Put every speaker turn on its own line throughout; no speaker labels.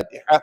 Al-Fatihah.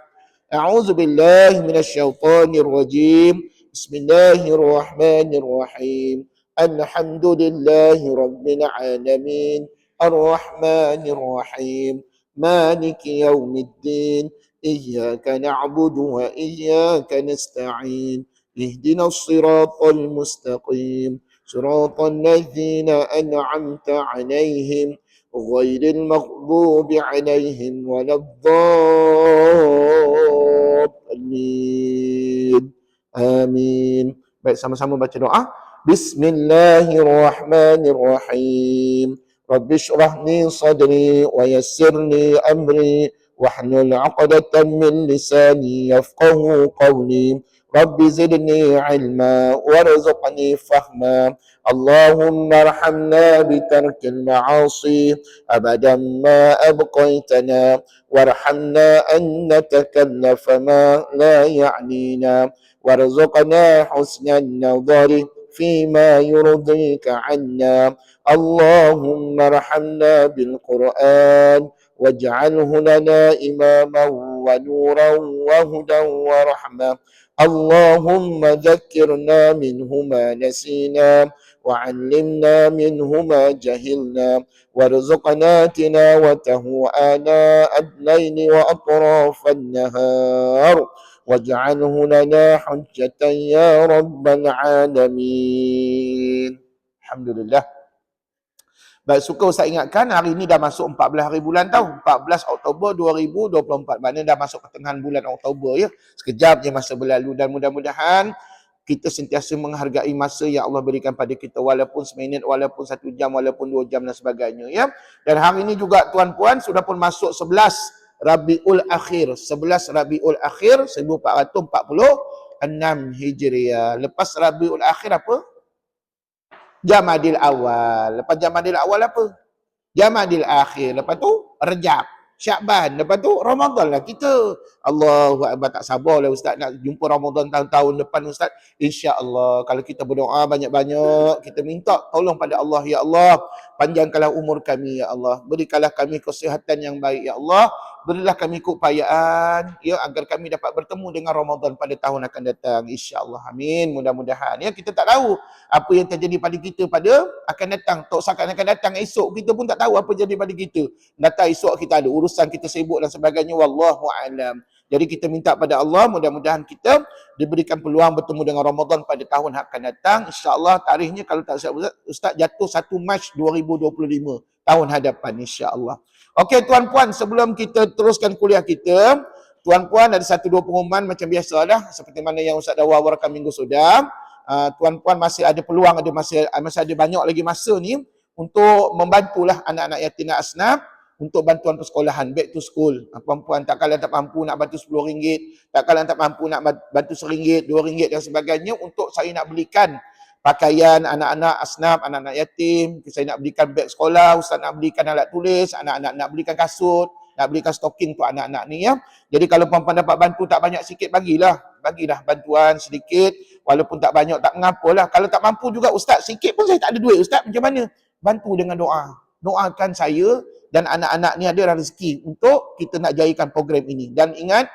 A'udzu billahi minasyaitonir rajim. Bismillahirrahmanirrahim. Alhamdulillahi rabbil alamin. Ar-Rahmanir Rahim. Maliki yaumiddin. Iyyaka na'budu wa iyyaka nasta'in. Ihdinas siratal mustaqim. Siratal ladzina an'amta 'alaihim ghairil maghdubi 'alaihim waladdallin. Amin. Baik, sama-sama baca doa. Bismillahirrahmanirrahim. Rabbi shrah li sadri wa yassir li amri wahlul 'uqdatam min lisani yafqahu qawli. Rabbi zidni 'ilma warzuqni fahma. Allahumma arhamna bitarkil ma'asi abadan ma abqaitana warhamna an natakallafa ma la ya'nina warzuqna husnan nadhari فيما يرضيك عنا اللهم ارحمنا بالقرآن واجعله لنا إماما ونورا وهدى ورحمة اللهم ذكرنا منه ما نسينا وعلمنا منه ما جهلنا وارزقنا تلاوته آناء الليل وأطراف النهار واجعله لنا حجة يا رب العالمين. Alhamdulillah. Baik, suka Ustaz ingatkan hari ini dah masuk 14 hari bulan tau. 14 Oktober 2024. Maknanya dah masuk pertengahan bulan Oktober ya. Sekejap je masa berlalu dan mudah-mudahan kita sentiasa menghargai masa yang Allah berikan pada kita walaupun seminit, walaupun 1 jam, walaupun 2 jam dan sebagainya ya. Dan hari ini juga tuan-puan sudah pun masuk 11 Rabiul Akhir, 11 Rabiul Akhir 1446 Hijriah. Lepas Rabiul Akhir apa? Jamadil Awal. Lepas Jamadil Awal apa? Jamadil Akhir. Lepas tu Rejab, Syakban. Lepas tu Ramadan lah kita. Allahu Akbar, tak sabarlah Ustaz nak jumpa Ramadan tahun depan Ustaz. InsyaAllah kalau kita berdoa banyak-banyak, kita minta tolong pada Allah, ya Allah, panjangkanlah umur kami ya Allah, berikanlah kami kesihatan yang baik ya Allah, berilah kami keupayaan ya agar kami dapat bertemu dengan Ramadan pada tahun akan datang insya-Allah. Amin. Mudah-mudahan ya, kita tak tahu apa yang terjadi pada kita pada akan datang. Tak usah akan datang esok, kita pun tak tahu apa jadi pada kita. Datang esok kita ada urusan, kita sibuk dan sebagainya, wallahu alam. Jadi kita minta pada Allah mudah-mudahan kita diberikan peluang bertemu dengan Ramadan pada tahun akan datang. InsyaAllah tarikhnya kalau tak silap Ustaz jatuh 1 Mac 2025 tahun hadapan insya-Allah. Okey tuan-puan, sebelum kita teruskan kuliah kita, tuan-puan ada 1-2 pengumuman macam biasa dah, seperti mana yang Ustaz dah wawarkan minggu sudah. Tuan-puan masih ada peluang, masih ada banyak lagi masa ni untuk membantulah anak-anak yatim dan asnaf untuk bantuan persekolahan, back to school. Puan-puan tak kalah tak mampu nak bantu RM10, tak kalah tak mampu nak bantu RM1, RM2 dan sebagainya, untuk saya nak belikan pakaian anak-anak asnaf, anak-anak yatim, saya nak belikan beg sekolah, Ustaz nak belikan alat tulis, anak-anak nak belikan kasut, nak belikan stocking untuk anak-anak ni ya. Jadi kalau puan-puan dapat bantu tak banyak sikit, bagilah bantuan sedikit, walaupun tak banyak tak mengapalah. Kalau tak mampu juga Ustaz, sikit pun saya tak ada duit Ustaz, macam mana? Bantu dengan doa. Doakan saya dan anak-anak ni ada rezeki untuk kita nak jayakan program ini. Dan ingat,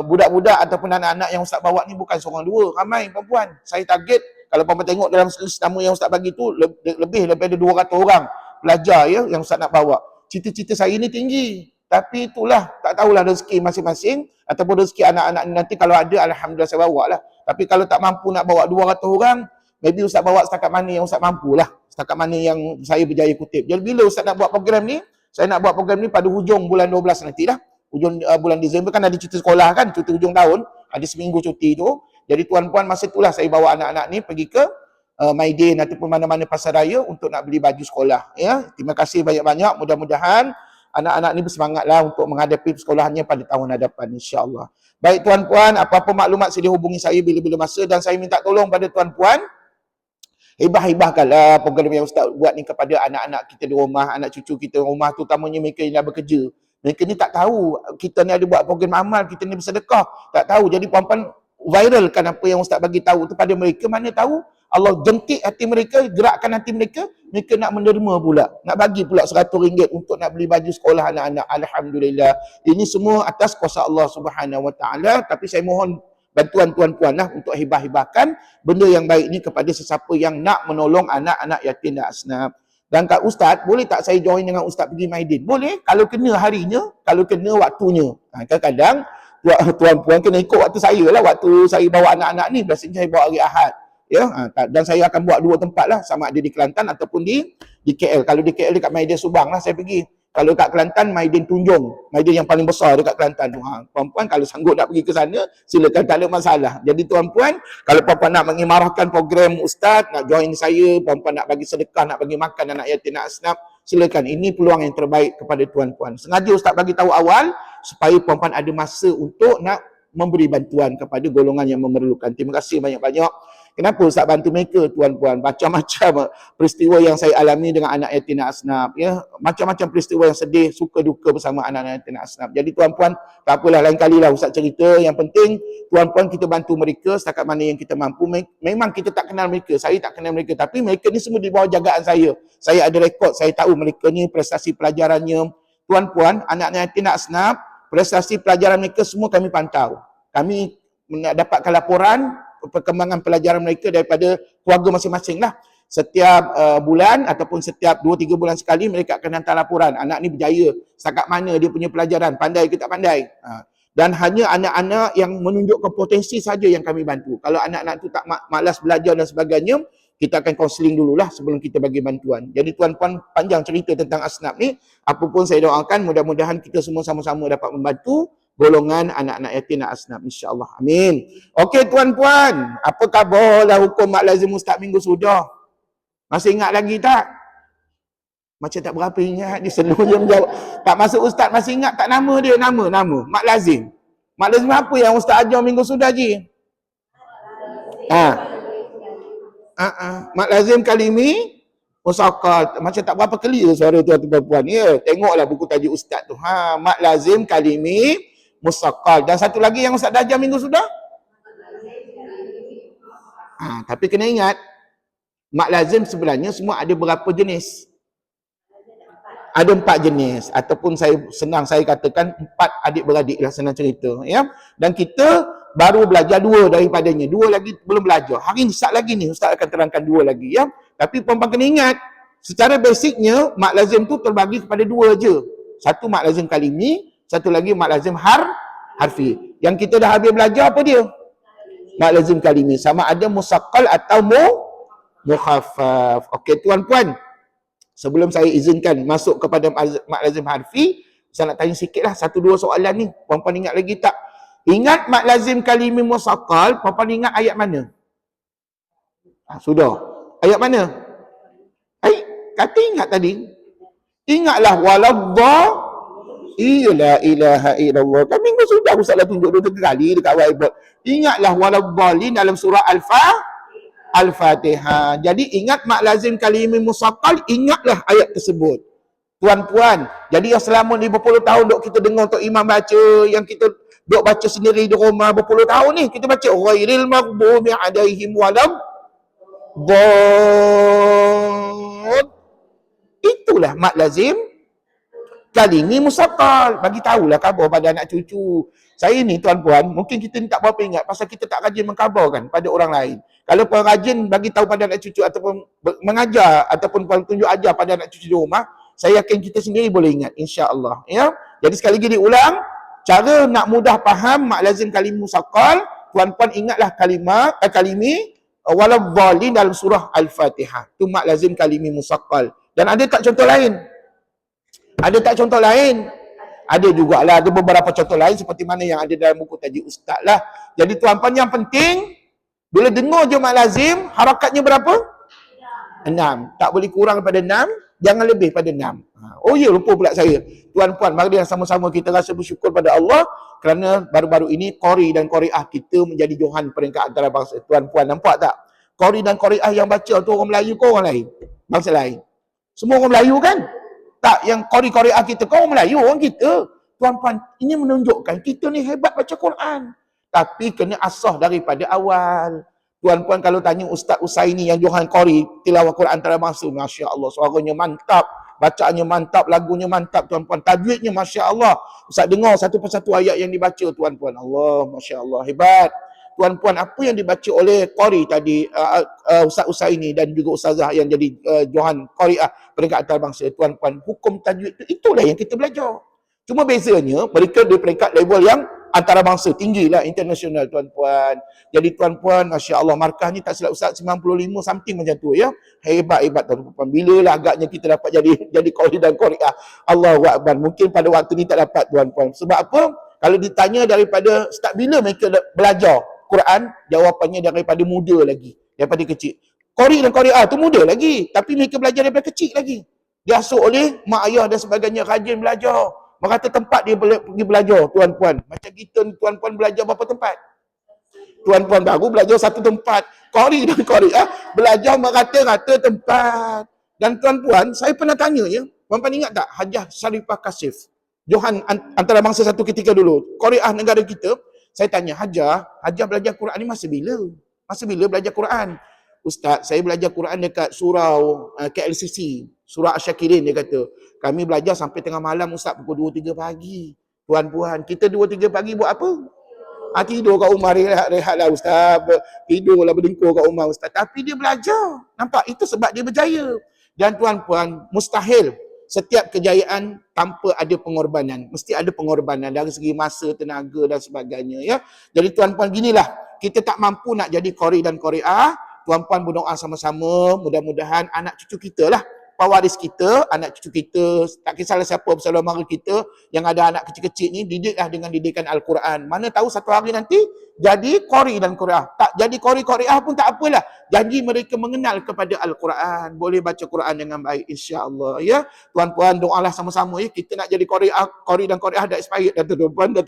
budak-budak ataupun anak-anak yang Ustaz bawa ni bukan seorang dua, ramai puan-puan. Saya target, kalau puan-puan tengok dalam list nama yang Ustaz bagi tu, lebih daripada 200 orang pelajar ya yang Ustaz nak bawa. Cita-cita saya ni tinggi, tapi itulah, tak tahulah rezeki masing-masing ataupun rezeki anak-anak ni nanti kalau ada, alhamdulillah saya bawa lah. Tapi kalau tak mampu nak bawa 200 orang, maybe Ustaz bawa setakat mana yang Ustaz mampu lah, setakat mana yang saya berjaya kutip. Jadi bila Ustaz nak buat program ni, saya nak buat program ni pada hujung bulan 12 nanti dah. Hujung bulan Disember kan ada cuti sekolah kan, cuti hujung tahun, ada seminggu cuti tu. Jadi tuan-puan masa itulah saya bawa anak-anak ni pergi ke Maidin ataupun mana-mana pasar raya untuk nak beli baju sekolah ya. Terima kasih banyak-banyak, mudah-mudahan anak-anak ni bersemangatlah untuk menghadapi persekolahannya pada tahun hadapan insya-Allah. Baik tuan-puan, apa-apa maklumat sedia hubungi saya bila-bila masa, dan saya minta tolong pada tuan-puan, hibah-hibahkanlah program yang Ustaz buat ni kepada anak-anak kita di rumah, anak cucu kita di rumah, terutamanya mereka yang dah bekerja. Mereka ni tak tahu kita ni ada buat program amal, kita ni bersedekah, tak tahu. Jadi puan-puan viralkan apa yang Ustaz bagi tahu tu pada mereka, mana tahu Allah jentik hati mereka, gerakkan hati mereka, mereka nak menerima pula, nak bagi pula RM100 untuk nak beli baju sekolah anak-anak. Alhamdulillah. Ini semua atas kuasa Allah Subhanahu Wa Taala, tapi saya mohon bantuan tuan-puan lah untuk hibah-hibahkan benda yang baik ni kepada sesiapa yang nak menolong anak-anak yatim dan asnaf. Dan Kak Ustaz, boleh tak saya join dengan Ustaz pergi Maidin? Boleh, kalau kena harinya, kalau kena waktunya. Kadang-kadang tuan-puan kena ikut waktu saya lah, waktu saya bawa anak-anak ni, biasanya saya bawa hari Ahad. Ya, dan saya akan buat 2 tempat lah, sama ada di Kelantan ataupun di KL. Kalau di KL dekat Maidin Subang lah saya pergi. Kalau dekat Kelantan, Maidin Tunjung, Maidin yang paling besar dekat Kelantan tu. Puan-puan kalau sanggup nak pergi ke sana, silakan, tak ada masalah. Jadi tuan-puan, kalau puan-puan nak mengimarahkan program Ustaz, nak join saya, puan-puan nak bagi sedekah, nak bagi makan anak yatim dan asnaf, silakan. Ini peluang yang terbaik kepada tuan-puan. Sengaja Ustaz bagi tahu awal supaya puan-puan ada masa untuk nak memberi bantuan kepada golongan yang memerlukan. Terima kasih banyak-banyak. Kenapa Ustaz bantu mereka, tuan-puan? Macam-macam peristiwa yang saya alami dengan anak yatim dan asnaf, ya. Macam-macam peristiwa yang sedih, suka duka bersama anak-anak yatim dan asnaf. Jadi tuan-puan, tak apalah, lain kali lah Ustaz cerita. Yang penting tuan-puan kita bantu mereka setakat mana yang kita mampu. Memang kita tak kenal mereka, saya tak kenal mereka, tapi mereka ni semua di bawah jagaan saya. Saya ada rekod, saya tahu mereka ni prestasi pelajarannya. Tuan-puan, anak-anak yatim dan asnaf, prestasi pelajaran mereka semua kami pantau. Kami mendapatkan laporan perkembangan pelajaran mereka daripada keluarga masing-masing lah. Setiap bulan ataupun setiap 2-3 bulan sekali mereka akan hantar laporan. Anak ni berjaya, setakat mana dia punya pelajaran, pandai ke tak pandai. Dan hanya anak-anak yang menunjukkan potensi saja yang kami bantu. Kalau anak-anak tu tak malas belajar dan sebagainya, kita akan kaunseling dululah sebelum kita bagi bantuan. Jadi tuan-puan, panjang cerita tentang asnaf ni. Apapun saya doakan, mudah-mudahan kita semua sama-sama dapat membantu golongan anak-anak yatim dan asnaf, insya-Allah. Amin. Okey tuan-puan, apa khabar lah hukum mak lazim Ustaz minggu sudah? Masih ingat lagi tak? Macam tak berapa ingat, dia selalu je menjawab. Tak masuk Ustaz, masih ingat tak nama dia? Nama mak lazim. Mak lazim apa yang Ustaz ajar minggu sudah je? Mak lazim kalimi musaqqal. Macam tak berapa clear suara tuan-tuan. Ya, tengoklah buku tajuk Ustaz tu. Mak lazim kalimi musaqqal. Dan satu lagi yang Ustaz dah ajar minggu sudah? Tapi kena ingat, mak lazim sebenarnya semua ada berapa jenis? Ada 4 jenis. Ataupun saya katakan 4 adik-beradik lah, senang cerita. Ya? Dan kita baru belajar 2 daripadanya. 2 lagi belum belajar. Hari ni, saat lagi ni, Ustaz akan terangkan 2 lagi. Ya? Tapi puan-puan kena ingat, secara basicnya, mak lazim tu terbagi kepada 2 je. Satu mak lazim kalimi, satu lagi mak lazim harfi. Yang kita dah habis belajar apa dia? Mak lazim kalimi. Sama ada musaqqal atau mukhaffaf. Okey tuan-puan, sebelum saya izinkan masuk kepada mak lazim harfi, saya nak tanya sikit lah 1-2 soalan ni. Puan-puan ingat lagi tak? Ingat mak lazim kalimi musaqqal, puan-puan ingat ayat mana? Sudah. Ayat mana? Kata ingat tadi. Ingatlah waladha la ilaha illallah. Kan minggu sudah Ustaz dah tunjuk 2-3 kali dekat whiteboard. Ingatlah waladhalin dalam surah Al-Fatihah. Jadi ingat mak lazim kalimi musaqqal, ingatlah ayat tersebut. Tuan-puan, jadi yang selama 50 tahun duk kita dengar untuk imam baca, yang kita duk baca sendiri di rumah berpuluh tahun ni, kita baca ghairil maghdubi alaihim walad. Itulah mak lazim kalimi musaqqal. Bagi tahulah khabar pada anak cucu. Saya ni tuan-puan, mungkin kita ni tak berapa ingat pasal kita tak rajin mengkhabarkan pada orang lain. Kalau puan rajin bagi tahu pada anak cucu ataupun mengajar ataupun puan tunjuk ajar pada anak cucu di rumah, saya yakin kita sendiri boleh ingat, insya-Allah. Ya. Jadi sekali lagi diulang, cara nak mudah faham mak lazim kalimi musaqqal, tuan-puan ingatlah kalimi waladhalin dalam surah Al-Fatihah. Tu mak lazim kalimi musaqqal. Dan ada tak contoh lain? Ada tak contoh lain? Ada jugalah, ada beberapa contoh lain seperti mana yang ada dalam buku tajuk Ustaz lah. Jadi tuan-puan yang penting, bila dengar je mak lazim, harakatnya berapa? 6. Tak boleh kurang daripada 6, jangan lebih pada 6. Oh ya, lupa pula saya. Tuan-puan, mari sama-sama kita rasa bersyukur pada Allah kerana baru-baru ini qari dan qariah kita menjadi johan peringkat antarabangsa. Tuan-puan nampak tak? Qari dan qariah yang baca tu orang Melayu ke orang lain? Bangsa lain. Semua orang Melayu kan? Tak, yang qari-qariah kita kau orang Melayu, orang kita. Tuan-puan, ini menunjukkan kita ni hebat baca Quran. Tapi kena asah daripada awal. Tuan-puan kalau tanya Ustaz Usaini yang Johan Qori tilawah Quran antarabangsa, Masya Allah, suaranya mantap, bacaannya mantap, lagunya mantap tuan-puan, tajwidnya Masya Allah. Ustaz dengar satu persatu ayat yang dibaca tuan-puan, Allah, Masya Allah, hebat. Tuan-puan, apa yang dibaca oleh Qori tadi, Ustaz Usaini dan juga Ustazah yang jadi Johan Qori peringkat antarabangsa, tuan-puan, hukum tajwid itulah yang kita belajar. Cuma bezanya mereka di peringkat level yang antarabangsa, tinggi lah, internasional tuan-puan. Jadi tuan-puan, Masya Allah, markah ni tak silap Ustaz 95 something macam tu ya. Hebat-hebat tuan-puan. Bila lah agaknya kita dapat jadi qori dan qori'ah. Allahu Akbar. Mungkin pada waktu ni tak dapat tuan-puan. Sebab apa? Kalau ditanya daripada start bila mereka belajar Quran, jawapannya daripada muda lagi. Daripada kecil. Qori dan qori'ah tu muda lagi. Tapi mereka belajar daripada kecil lagi. Diasuh oleh mak ayah dan sebagainya, rajin belajar. Merata tempat dia pergi belajar, tuan-puan. Macam kita tuan-puan belajar berapa tempat? Tuan-puan baru belajar satu tempat. Qori dan qori'ah belajar merata-rata tempat. Dan tuan-puan, saya pernah tanya ya, tuan-puan ingat tak Hajah Sharifah Kasif, Johan antarabangsa satu ketika dulu, qori'ah negara kita, saya tanya, Hajah belajar Quran ni masa bila? Masa bila belajar Quran? Ustaz, saya belajar Quran dekat surau KLCC, surau Asyakirin, dia kata. Kami belajar sampai tengah malam Ustaz, pukul 2-3 pagi. Tuan-puan, kita 2-3 pagi buat apa? Tidur kat rumah, rehat-rehatlah Ustaz. Tidurlah berdengkur kat rumah Ustaz. Tapi dia belajar. Nampak? Itu sebab dia berjaya. Dan tuan-puan, mustahil setiap kejayaan tanpa ada pengorbanan. Mesti ada pengorbanan dari segi masa, tenaga dan sebagainya. Ya. Jadi tuan-puan, ginilah. Kita tak mampu nak jadi qori dan qori'ah. Tuan-puan berdoa sama-sama, mudah-mudahan anak cucu kita lah, pewaris kita, anak cucu kita, tak kisahlah siapa bersaudara mara kita yang ada anak kecil-kecil ni, didiklah dengan didikan Al-Quran. Mana tahu satu hari nanti jadi qori dan qori'ah. Tak jadi qori qori'ah pun tak apalah. Jadi mereka mengenal kepada Al-Quran, boleh baca Quran dengan baik insya-Allah ya. Tuan-puan doalah sama-sama ya. Kita nak jadi qori dan qori'ah dah expired dah tuan-puan, dah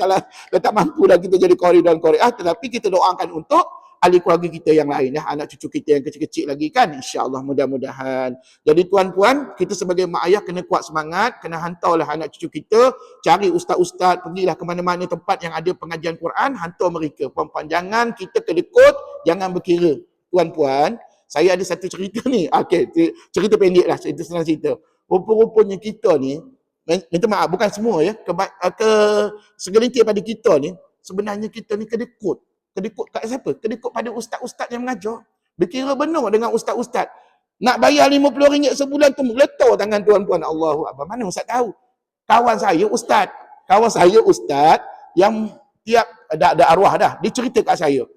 tak mampu dah kita jadi qori dan qori'ah, tetapi kita doakan untuk ahli keluarga kita yang lain, ya, anak cucu kita yang kecil-kecil lagi kan, insya-Allah mudah-mudahan. Jadi tuan-puan, kita sebagai mak ayah kena kuat semangat, kena hantarlah anak cucu kita, cari ustaz-ustaz, pergilah ke mana-mana tempat yang ada pengajian Quran, hantar mereka. Puan-puan, jangan kita kedekut, jangan berkira. Tuan-puan, saya ada satu cerita ni. Okey, cerita pendek lah, cerita senang cerita. Rupa-rupanya kita ni, minta maaf, bukan semua ya, segelintir pada kita ni, sebenarnya kita ni kedekut. Kedekut kat siapa? Kedekut pada ustaz-ustaz yang mengajar. Berkira benar dengan ustaz-ustaz. Nak bayar RM50 sebulan tu meletar tangan tuan-puan. Allahu Akbar. Mana ustaz tahu? Kawan saya ustaz yang tiap ada arwah dah. Dia cerita kat saya.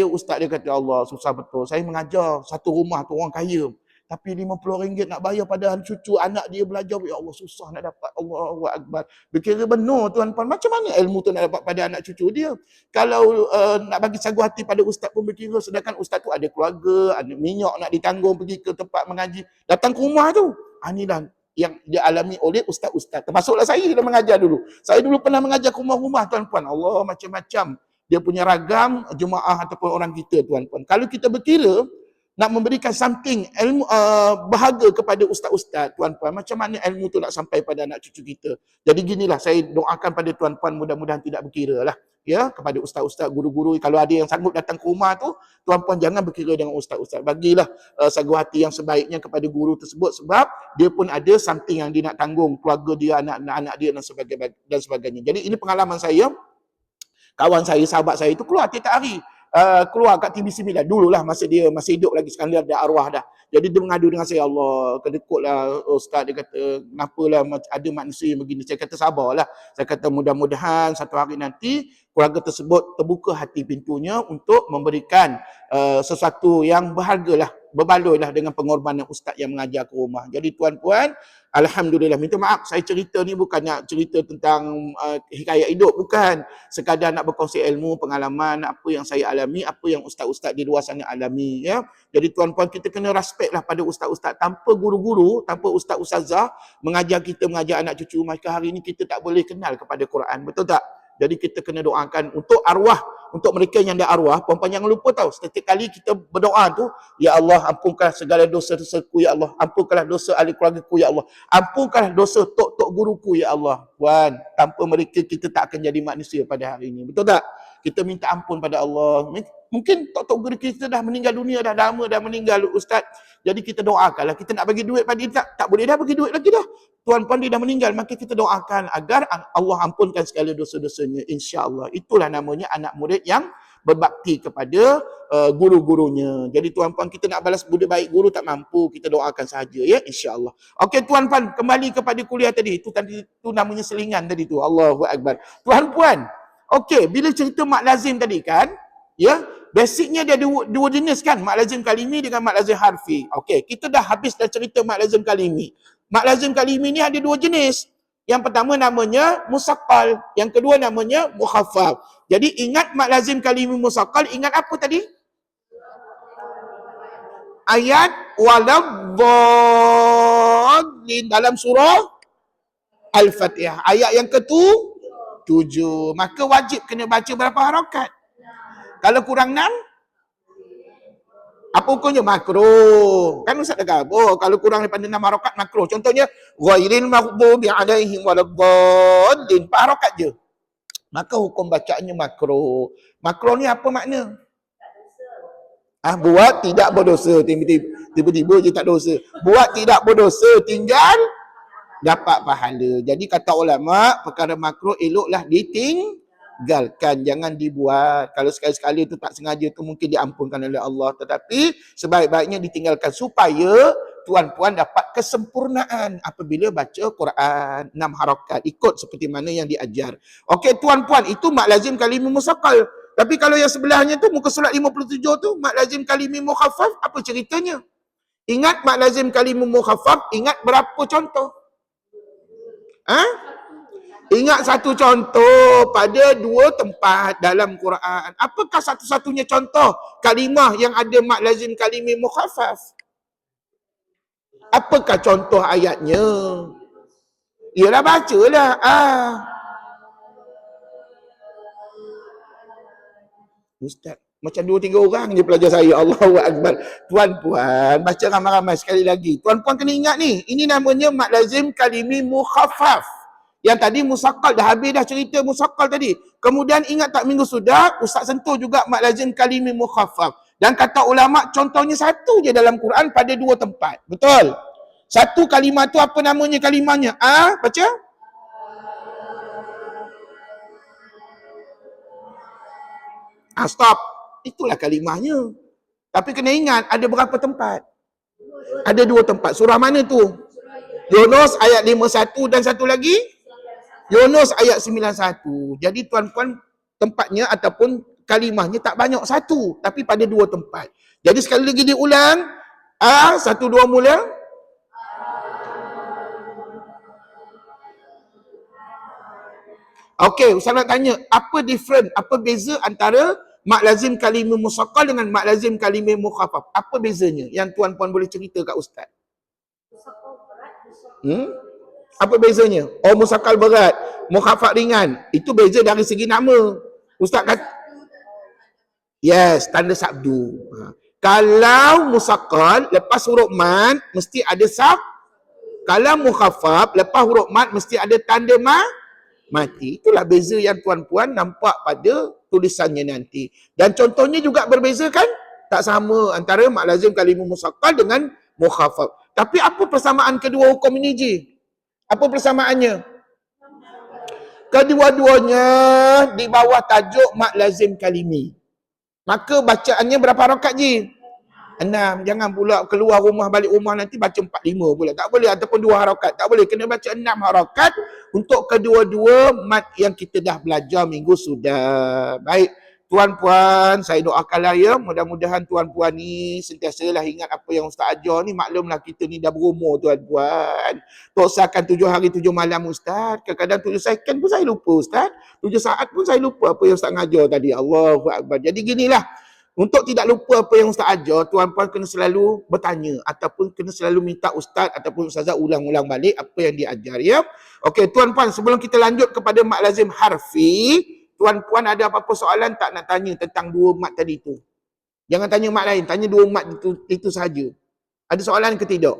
Ustaz, dia kata, Allah susah betul. Saya mengajar satu rumah tu orang kaya. Tapi RM50 nak bayar pada cucu anak dia belajar. Ya Allah, susah nak dapat. Allahu Akbar. Berkira benar tuan-puan. Macam mana ilmu tu nak dapat pada anak cucu dia? Kalau nak bagi sagu hati pada ustaz pun berkira. Sedangkan ustaz tu ada keluarga, ada minyak nak ditanggung pergi ke tempat mengaji. Datang ke rumah tu. Inilah yang dialami oleh ustaz-ustaz. Termasuklah saya dah mengajar dulu. Saya dulu pernah mengajar ke rumah-rumah tuan-puan. Allah, macam-macam. Dia punya ragam jemaah ataupun orang kita tuan-puan. Kalau kita berkira, nak memberikan something ilmu bahagia kepada ustaz-ustaz tuan-puan, macam mana ilmu tu nak sampai pada anak cucu kita. Jadi ginilah saya doakan pada tuan-puan, mudah-mudahan tidak berkira lah ya, kepada ustaz-ustaz, guru-guru. Kalau ada yang sanggup datang ke rumah tu, tuan-puan jangan berkira dengan ustaz-ustaz. Bagilah sagu hati yang sebaiknya kepada guru tersebut, sebab dia pun ada something yang dia nak tanggung, keluarga dia, anak-anak dia dan sebagainya. Jadi ini pengalaman saya. Kawan saya, sahabat saya itu keluar tiap hari. Keluar kat TV9 dululah masa dia masih hidup lagi, sekarang dia ada arwah dah. Jadi dia mengadu dengan saya, Allah kedekutlah ustaz. Dia kata, kenapalah ada manusia yang begini. Saya kata sabarlah. Saya kata mudah-mudahan satu hari nanti keluarga tersebut terbuka hati pintunya untuk memberikan sesuatu yang berharga lah, berbaloi lah dengan pengorbanan ustaz yang mengajar ke rumah. Jadi tuan-puan, alhamdulillah, minta maaf saya cerita ni bukan nak cerita tentang hikayat hidup, bukan. Sekadar nak berkongsi ilmu, pengalaman, apa yang saya alami, apa yang ustaz-ustaz di luar sana alami ya. Jadi tuan-puan, kita kena respect lah pada ustaz-ustaz. Tanpa guru-guru, tanpa ustaz-ustazah mengajar kita, mengajar anak cucu, maka hari ini kita tak boleh kenal kepada Quran, betul tak? Jadi kita kena doakan untuk arwah, untuk mereka yang ada arwah. Puan-puan jangan lupa tahu, setiap kali kita berdoa tu, ya Allah ampunkan segala dosa-dosaku ya Allah, ampunkanlah dosa ahli keluargaku ya Allah, ampunkanlah dosa tok-tok guruku ya Allah. Puan, tanpa mereka kita tak akan jadi manusia pada hari ini, betul tak? kita minta ampun pada Allah. Mungkin tok guru kita dah meninggal dunia, dah lama dah meninggal Ustaz. Jadi kita doakanlah, kita nak bagi duit pada dia, tak boleh dah bagi duit lagi dah. Tuan-puan dia dah meninggal, maka kita doakan agar Allah ampunkan segala dosa-dosanya, insya-Allah. Itulah namanya anak murid yang berbakti kepada guru-gurunya. Jadi tuan-puan, kita nak balas budi baik guru tak mampu, kita doakan sahaja ya, insya-Allah. Okey tuan-puan, kembali kepada kuliah tadi. Itu namanya selingan tadi tu. Allahu akbar. Tuan-puan, okey, bila cerita mak lazim tadi kan, ya, basicnya dia ada dua jenis kan, mak lazim kalimi dengan mak lazim harfi. Okey, kita dah habis dah cerita mak lazim kalimi. Mak lazim kalimi ni ada dua jenis. Yang pertama namanya musaqqal, yang kedua namanya mukhaffaf. Jadi ingat mak lazim kalimi musaqqal, ingat apa tadi? Ayat waladdallin dalam surah Al-Fatihah. Ayat yang ke-7. Maka wajib kena baca berapa harakat? Kalau kurang 6, apa hukumnya? Makruh. Kan Ustaz dah kata, kalau kurang daripada 6 harakat makruh. Contohnya, ghairil maghdubi alaihim waladdallin. 4 harakat je. Maka hukum bacaannya makruh. Makruh ni apa makna? Buat tidak berdosa. Tiba-tiba je tak dosa. Buat tidak berdosa, tinggal dapat pahala. Jadi kata ulama, perkara makruh eloklah ditinggalkan, jangan dibuat. Kalau sekali-sekali tu tak sengaja tu mungkin diampunkan oleh Allah, tetapi sebaik-baiknya ditinggalkan supaya tuan-puan dapat kesempurnaan apabila baca Quran 6 harakat, ikut seperti mana yang diajar. Okey tuan-puan, itu mak lazim kalimi musaqqal. Tapi kalau yang sebelahnya tu muka surat 57 tu mak lazim kalimi mukhaffaf, apa ceritanya? Ingat mak lazim kalimi mukhaffaf, ingat berapa contoh? Ingat satu contoh pada 2 tempat dalam Quran. Apakah satu-satunya contoh kalimah yang ada mak lazim kalimi mukhaffaf? Apakah contoh ayatnya? Yalah bacalah. Ustaz, macam 2-3 orang je pelajar saya. Allahu akbar. Tuan-puan, baca ramai-ramai sekali lagi. Tuan-puan kena ingat ni, ini namanya mak lazim kalimi mukhaffaf. Yang tadi musaqqal, dah habis dah cerita musaqqal tadi. Kemudian ingat tak minggu sudah, Ustaz sentuh juga mak lazim kalimi mukhaffaf. Dan kata ulama, contohnya satu je dalam Quran pada 2 tempat. Betul? Satu kalimah tu apa namanya kalimahnya? Baca. Stop. Itulah kalimahnya. Tapi kena ingat, ada berapa tempat? Ada 2 tempat. Surah mana tu? Yunus ayat 51 dan satu lagi? Yunus ayat 91. Jadi tuan-puan, tempatnya ataupun kalimahnya tak banyak, satu. Tapi pada 2 tempat. Jadi sekali lagi diulang. 1, 2 mula. Okey, Ustaz nak tanya, apa different, apa beza antara mak lazim kalimah musaqqal dengan mak lazim kalimah mukhaffaf? Apa bezanya yang tuan-puan boleh cerita kat Ustaz? Apa bezanya? Musaqqal berat, mukhaffaf ringan. Itu beza dari segi nama. Ustaz kata, yes, tanda sabdu. Kalau musaqqal, lepas huruf mat, mesti ada sab. Kalau mukhaffaf, lepas huruf mat, mesti ada tanda mati. Itulah beza yang tuan-puan nampak pada tulisannya nanti. Dan contohnya juga berbeza kan? Tak sama antara mak lazim kalimah musaqqal dengan mukhaffaf. Tapi apa persamaan kedua hukum ini, Ji? Apa persamaannya? Kedua-duanya di bawah tajuk mak lazim kalimi. Maka bacaannya berapa harakat, Ji? 6. Jangan pula keluar rumah, balik rumah nanti baca 4, 5 pula. Tak boleh, ataupun 2 harakat. Tak boleh, kena baca 6 harakat untuk kedua-dua mat yang kita dah belajar minggu sudah. Baik, tuan-puan, saya doakanlah ya, mudah-mudahan tuan-puan ni sentiasalah ingat apa yang Ustaz ajar ni. Maklumlah kita ni dah berumur tuan-puan. Tak usahkan 7 hari 7 malam Ustaz. Kadang-kadang 7 second pun saya lupa Ustaz. 7 saat pun saya lupa apa yang Ustaz ngajar tadi. Allahu akbar. Jadi ginilah. Untuk tidak lupa apa yang Ustaz ajar, tuan-puan kena selalu bertanya ataupun kena selalu minta Ustaz ataupun Ustazah ulang-ulang balik apa yang diajar ya. Okey, tuan-puan, sebelum kita lanjut kepada mat lazim harfi, tuan-puan ada apa-apa soalan tak nak tanya tentang 2 mat tadi tu? Jangan tanya mat lain, tanya 2 mat itu sahaja. Ada soalan ke tidak?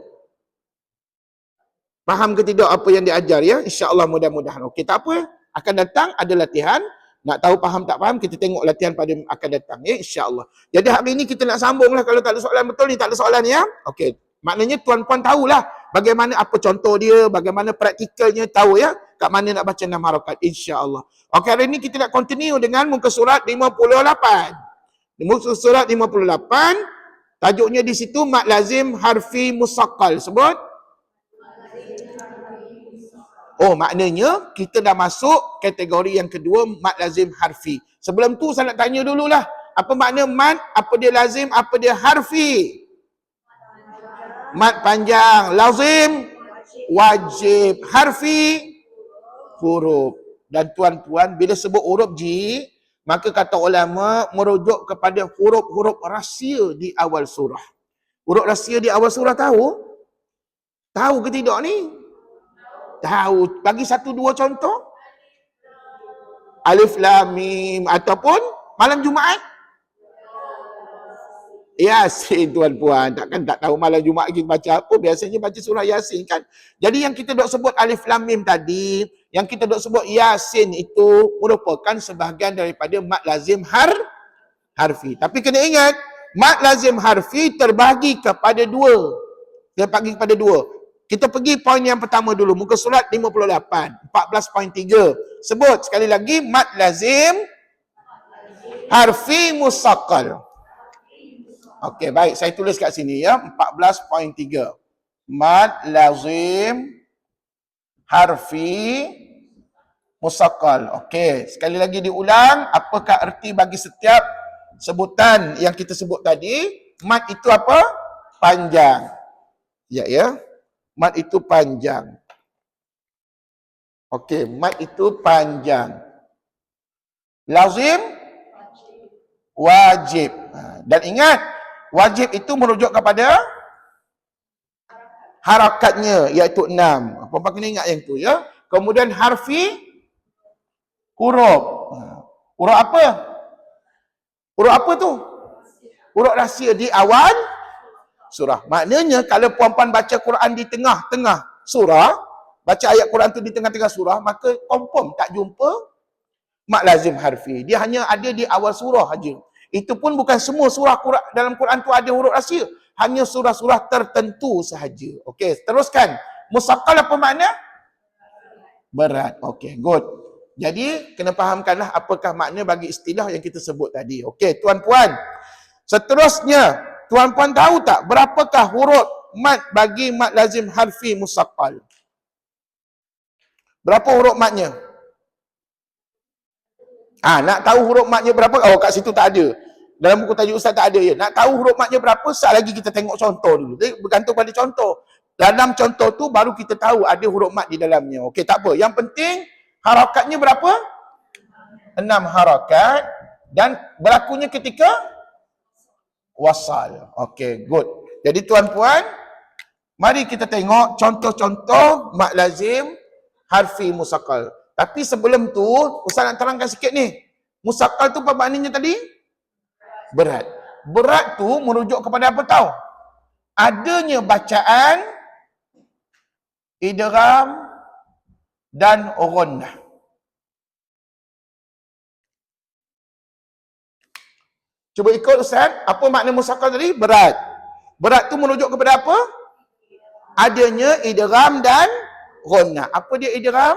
Faham ke tidak apa yang diajar ya? Insya-Allah mudah-mudahan. Okey, tak apa. Akan datang ada latihan. Nak tahu faham tak faham, kita tengok latihan pada akan datang. Ya, insya-Allah. Jadi hari ini kita nak sambung lah. Kalau tak ada soalan betul ni, tak ada soalan ya. Okey. Maknanya tuan-puan tahulah bagaimana apa contoh dia, bagaimana praktikalnya, tahu ya. Kat mana nak baca 6 harakat, insya-Allah. Okey, hari ini kita nak continue dengan muka surat 58. Muka surat 58, tajuknya di situ mad lazim harfi musaqqal. Sebut? Oh, maknanya kita dah masuk kategori yang kedua, mad lazim harfi. Sebelum tu saya nak tanya dululah, apa makna mad, apa dia lazim, apa dia harfi? Mad panjang, lazim wajib, harfi huruf. Dan tuan-puan, bila sebut huruf ji, maka kata ulama merujuk kepada huruf-huruf rahsia di awal surah. Huruf rahsia di awal surah tahu? Tahu ke tidak ni? Tahu. Bagi 1-2 contoh. Alif Lam Mim ataupun malam Jumaat. Yasin tuan-puan. Takkan tak tahu malam Jumaat kita baca apa. Biasanya baca surah Yasin kan. Jadi yang kita dok sebut Alif Lam Mim tadi, yang kita dok sebut Yasin itu merupakan sebahagian daripada mad lazim harfi. Tapi kena ingat, mad lazim harfi terbahagi kepada dua. Terbahagi kepada dua. Kita pergi poin yang pertama dulu. Muka surat 58. 14.3. Sebut sekali lagi. Mad lazim harfi musaqqal. Okey, baik. Saya tulis kat sini ya. 14.3. Mad lazim harfi musaqqal. Okey. Sekali lagi diulang. Apakah erti bagi setiap sebutan yang kita sebut tadi? Mad itu apa? Panjang. Ya. Mad itu panjang. Okey, mad itu panjang. Lazim wajib. Dan ingat, wajib itu merujuk kepada harakatnya, iaitu 6. Apa kena ingat yang tu ya. Kemudian harfi huruf. Huruf apa? Huruf apa tu? Huruf rahsia di awal surah. Maknanya kalau puan-puan baca Quran di tengah-tengah surah, baca ayat Quran tu di tengah-tengah surah, maka confirm tak jumpa mad lazim harfi. Dia hanya ada di awal surah saja. Itu pun bukan semua surah Quran, dalam Quran tu ada huruf rahsia. Hanya surah-surah tertentu sahaja. Okey, teruskan. Musaqqal apa makna? Berat. Okey, good. Jadi kena fahamkanlah apakah makna bagi istilah yang kita sebut tadi. Okey, tuan-puan. Seterusnya, tuan-puan tahu tak berapakah huruf mad bagi mad lazim harfi musaqqal? Berapa huruf madnya? Nak tahu huruf madnya berapa? Oh, kat situ tak ada. Dalam buku tajuk ustaz tak ada ya. Nak tahu huruf madnya berapa? Sekali lagi kita tengok contoh dulu. Jadi bergantung pada contoh. Dalam contoh tu baru kita tahu ada huruf mad di dalamnya. Okey, tak apa. Yang penting harakatnya berapa? 6 harakat dan berlakunya ketika wasal. Okey, good. Jadi tuan-puan, mari kita tengok contoh-contoh mad lazim harfi musaqqal. Tapi sebelum tu, ustaz nak terangkan sikit ni. Musaqqal tu apa maknanya tadi? Berat. Berat tu merujuk kepada apa tahu? Adanya bacaan idgham dan ghunnah. Cuba ikut ustaz, apa makna musaqqal tadi? Berat. Berat tu merujuk kepada apa? Adanya idgham dan ghunnah. Apa dia idgham?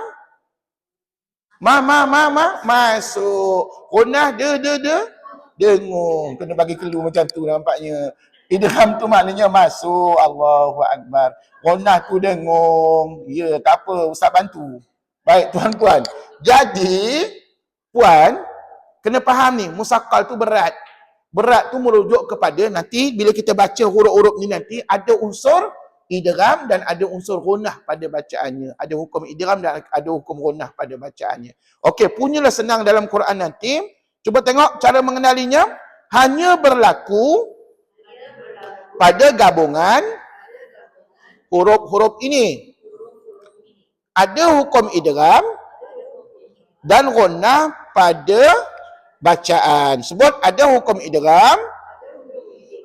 Masuk. Ghunnah dengung. Kena bagi clue macam tu nampaknya. Idgham tu maknanya masuk. Allahu Akbar. Ghunnah tu dengung. Ya, tak apa, ustaz bantu. Baik tuan-tuan. Jadi, puan kena faham ni, musaqqal tu berat. Berat tu merujuk kepada nanti bila kita baca huruf-huruf ni nanti ada unsur idgham dan ada unsur ghunnah pada bacaannya. Ada hukum idgham dan ada hukum ghunnah pada bacaannya. Okey, punyalah senang dalam Quran nanti. Cuba tengok cara mengenalinya. Hanya berlaku pada gabungan huruf-huruf ini. Ada hukum idgham dan ghunnah pada bacaan. Sebut ada hukum idgham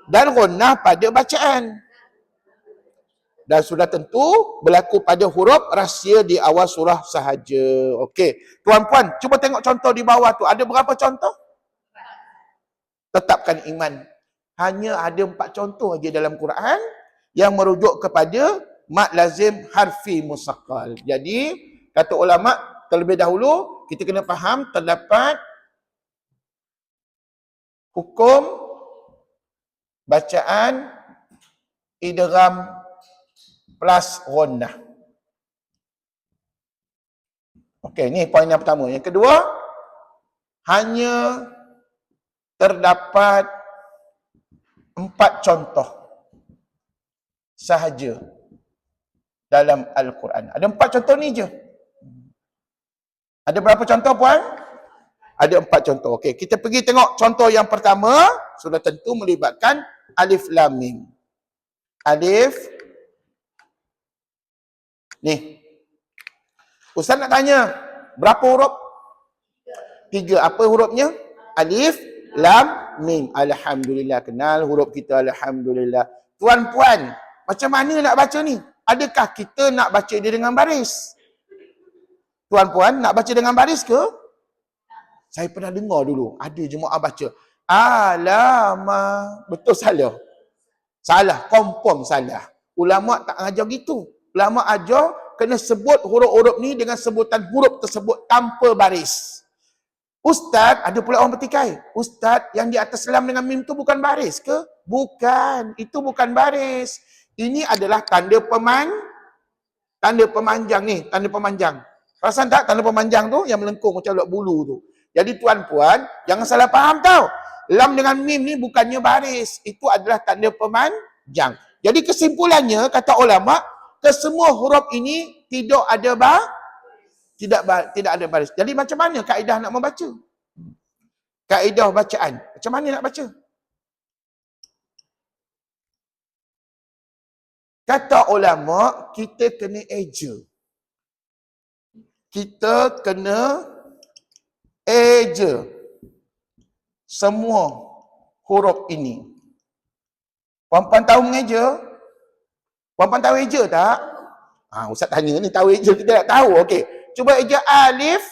dan ghunnah pada bacaan. Dan sudah tentu berlaku pada huruf rahsia di awal surah sahaja. Okey. Tuan-puan, cuba tengok contoh di bawah tu. Ada berapa contoh? Tetapkan iman. Hanya ada 4 contoh aja dalam Quran yang merujuk kepada mad lazim harfi musaqqal. Jadi, kata ulama, terlebih dahulu kita kena faham terdapat hukum bacaan idgham plus ghunnah. Okey, ni poin yang pertama. Yang kedua, hanya terdapat 4 contoh sahaja dalam Al-Quran. Ada 4 contoh ni je. Ada berapa contoh, puan? Ada 4 contoh. Okey, kita pergi tengok contoh yang pertama. Sudah tentu melibatkan alif lam mim. Alif. Ni. Ustaz nak tanya, berapa huruf? 3. Apa hurufnya? Alif, lam, mim. Alhamdulillah, kenal huruf kita, alhamdulillah. Tuan-puan, macam mana nak baca ni? Adakah kita nak baca dia dengan baris? Tuan-puan, nak baca dengan baris ke? Saya pernah dengar dulu, ada jemaah baca alama. Betul salah? Salah, confirm salah. Ulama tak ajar gitu. Ulama ajar kena sebut huruf-huruf ni dengan sebutan huruf tersebut tanpa baris. Ustaz, ada pula orang bertikai. Ustaz, yang di atas lam dengan mim tu bukan baris ke? Bukan, itu bukan baris. Ini adalah tanda pemanjang ni, tanda pemanjang. Perasan tak tanda pemanjang tu yang melengkung macam ulat bulu tu? Jadi tuan-puan, jangan salah faham tau. Lam dengan mim ni bukannya baris. Itu adalah tanda pemanjang. Jadi kesimpulannya, kata ulama, kesemua huruf ini tidak ada tidak ada baris. Jadi macam mana kaedah nak membaca? Kaedah bacaan. Macam mana nak baca? Kata ulama, kita kena eja. Kita kena eja semua huruf ini. Puan-puan tahu mengeja? Puan-puan tahu eja tak? Ustaz tanya ni, tahu eja, kita tak tahu. Okey. Cuba eja alif.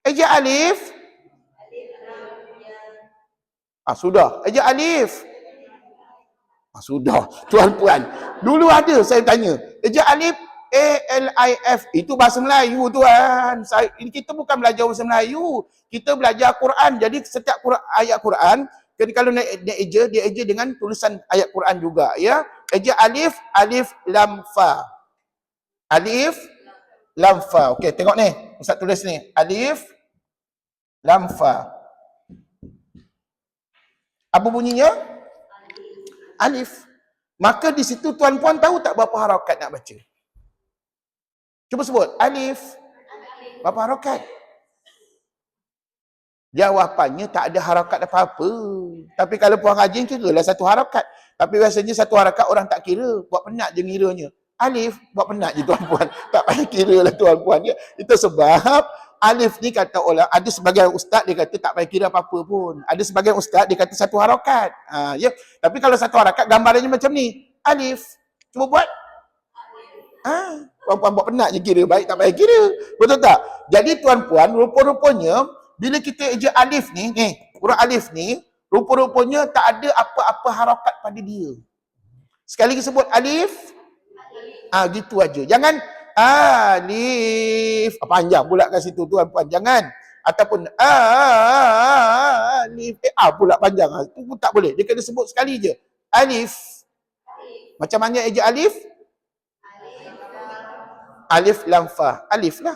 Eja alif. Sudah. Eja alif. Sudah. Tuan-puan. Dulu ada saya tanya. Eja alif. A-L-I-F. Itu bahasa Melayu, tuan. Kita bukan belajar bahasa Melayu. Kita belajar Quran. Jadi setiap ayat Quran, kalau nak eja, dia eja dengan tulisan ayat Quran juga. Ya. Eja alif, alif, lam, fa. Alif, lam, fa. Okey, tengok ni. Ustaz tulis ni. Alif, lam, fa. Apa bunyinya? Alif. Maka di situ tuan-puan tahu tak berapa harakat nak baca? Cuba sebut. Alif. Berapa harakat? Jawapannya tak ada harakat apa-apa. Tapi kalau puan rajin, kiralah 1 harakat. Tapi biasanya 1 harakat orang tak kira. Buat penat je ngiranya. Alif, buat penat je tuan-puan. Tak payah kira lah tuan-puan. Ya. Itu sebab alif ni kata orang, ada sebagian ustaz dia kata tak payah kira apa-apa pun. Ada sebagian ustaz dia kata 1 harakat. Ya. Tapi kalau 1 harakat, gambarannya macam ni. Alif. Cuba buat. Puan-puan buat penat je kira. Baik tak payah kira. Betul tak? Jadi tuan-puan, rupa-rupanya, bila kita eja alif ni, huruf alif ni, rupa-rupanya tak ada apa-apa harakat pada dia. Sekali lagi sebut alif. Gitu aja. Jangan alif. Panjang pula kat situ tuan-puan. Jangan. Ataupun alif. Pula panjang. Itu pun tak boleh. Dia kena sebut sekali je. Alif. Macam mana eja alif? Alif, lam, fa. Alif lah.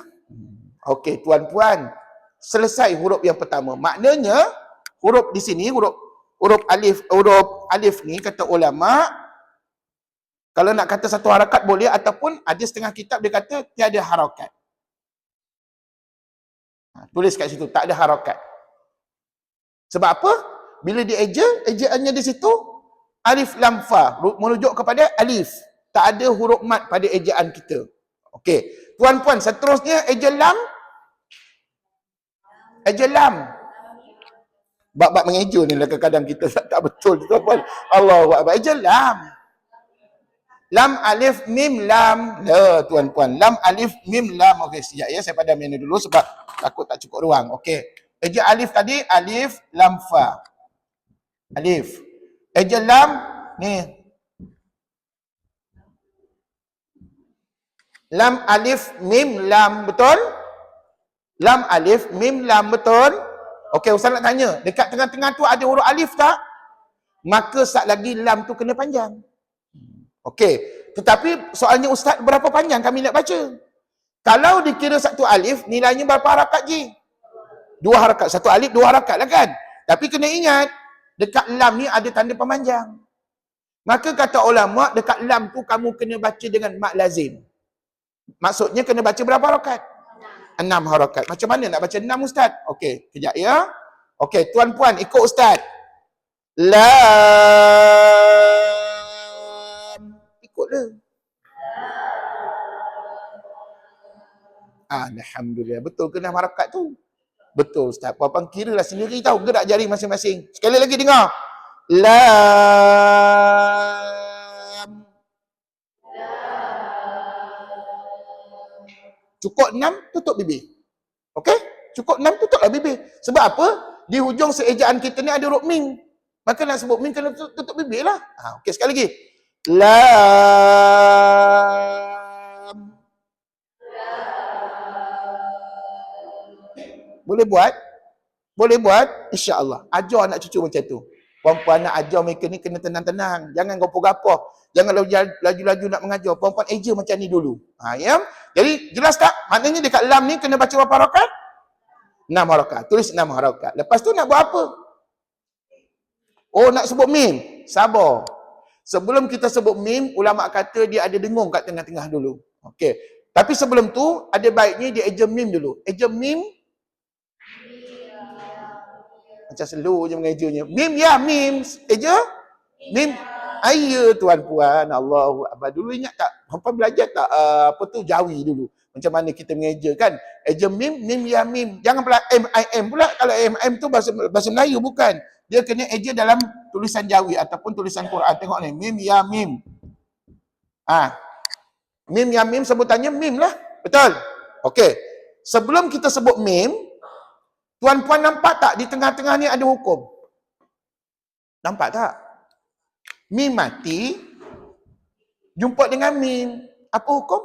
Okey, tuan-puan. Selesai huruf yang pertama. Maknanya, huruf di sini, huruf alif ni, kata ulama, kalau nak kata 1 harakat boleh, ataupun ada setengah kitab dia kata tiada harakat. Tulis kat situ, tak ada harakat. Sebab apa? Bila dia ejaannya di situ, alif, lam, fa. Merujuk kepada alif. Tak ada huruf mat pada ejaan kita. Okey. Tuan-puan, seterusnya eja lam. Eja lam. Bab-bab mengeja ni lah kadang-kadang kita tak betul tuan-puan. Allahu akbar. Eja lam. Lam, alif, mim, lam. Tuan-puan. Lam, alif, mim, lam. Okey, sekejap ya. Saya padam ini dulu sebab takut tak cukup ruang. Okey. Eja alif tadi, alif, lam, fa. Alif. Eja lam, ni. Lam, alif, mim, lam. Betul? Lam, alif, mim, lam. Betul? Okey, Ustaz nak tanya. Dekat tengah-tengah tu ada huruf alif tak? Maka sat lagi lam tu kena panjang. Okey, tetapi soalnya Ustaz berapa panjang kami nak baca? Kalau dikira satu alif, nilainya berapa harakat je? 2 harakat. Satu alif 2 harakat lah kan? Tapi kena ingat, dekat lam ni ada tanda pemanjang. Maka kata ulama, dekat lam tu kamu kena baca dengan mak lazim. Maksudnya kena baca berapa harakat? 6 harakat. Macam mana nak baca 6 Ustaz? Okey, kejap ya. Okey, tuan-puan ikut Ustaz. Lam. Ikutlah. Alhamdulillah. Betul ke 6 harakat tu? Betul Ustaz. Puan-puan kiralah sendiri tahu. Gerak jari masing-masing. Sekali lagi dengar. Lam. Cukup 6, tutup bibir. Okey? Cukup 6, tutuplah bibir. Sebab apa? Di hujung seejaan kita ni ada huruf mim. Maka nak sebut mim kena tutup bibir lah. Okey, sekali lagi. Lam. Boleh buat? Boleh buat? InsyaAllah. Ajar anak cucu macam tu. Puan-puan nak ajar mereka ni kena tenang-tenang. Jangan gopoh-gapoh. Jangan laju-laju nak mengajar. Puan-puan eja macam ni dulu. Ya? Jadi, jelas tak? Maknanya dekat lam ni kena baca berapa harakat? 6 harakat. Tulis 6 harakat. Lepas tu nak buat apa? Oh, nak sebut mim. Sabar. Sebelum kita sebut mim, ulama kata dia ada dengung kat tengah-tengah dulu. Okey. Tapi sebelum tu, ada baiknya dia eja mim dulu. Eja mim. Macam slow je mengejanya. Mim ya mim. Eja? Mim. Ayah tuan-puan. Allahu Akbar. Dulu ingat tak? Hampa belajar tak apa tu Jawi dulu. Macam mana kita mengeja kan? Eja mim, mim ya mim. Jangan pula M-I-M pula. Kalau M-I-M tu bahasa Melayu bukan. Dia kena eja dalam tulisan Jawi ataupun tulisan Quran. Tengok ni. Mim ya mim. Mim ya mim sebutannya mim lah. Betul? Okey. Sebelum kita sebut mim, tuan-puan nampak tak di tengah-tengah ni ada hukum? Nampak tak? Mim mati, jumpa dengan mim. Apa hukum?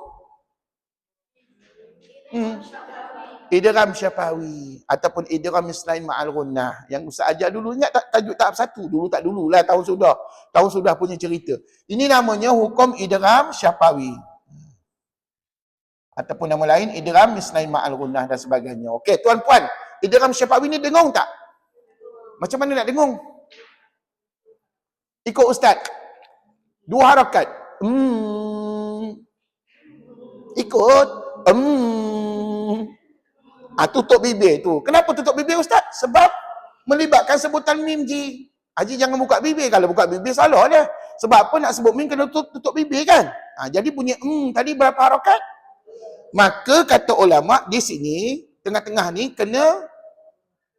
Idgham syafawi ataupun idgham mislain ma'al ghunnah. Yang Ustaz ajar dulu, ingat tak tajuk tahap 1? Dulu tak dululah, tahun sudah. Tahun sudah punya cerita. Ini namanya hukum idgham syafawi. Ataupun nama lain idgham mislain ma'al ghunnah dan sebagainya. Okey, tuan-puan, idgham syafawi ni dengung tak? Macam mana nak dengung? Ikut Ustaz. 2 harakat. Ikut. Tutup bibir tu. Kenapa tutup bibir Ustaz? Sebab melibatkan sebutan mim ji. Haji jangan buka bibir. Kalau buka bibir salah dia. Sebab apa nak sebut mim kena tutup bibir kan? Jadi bunyi tadi berapa harakat? Maka kata ulama di sini tengah-tengah ni kena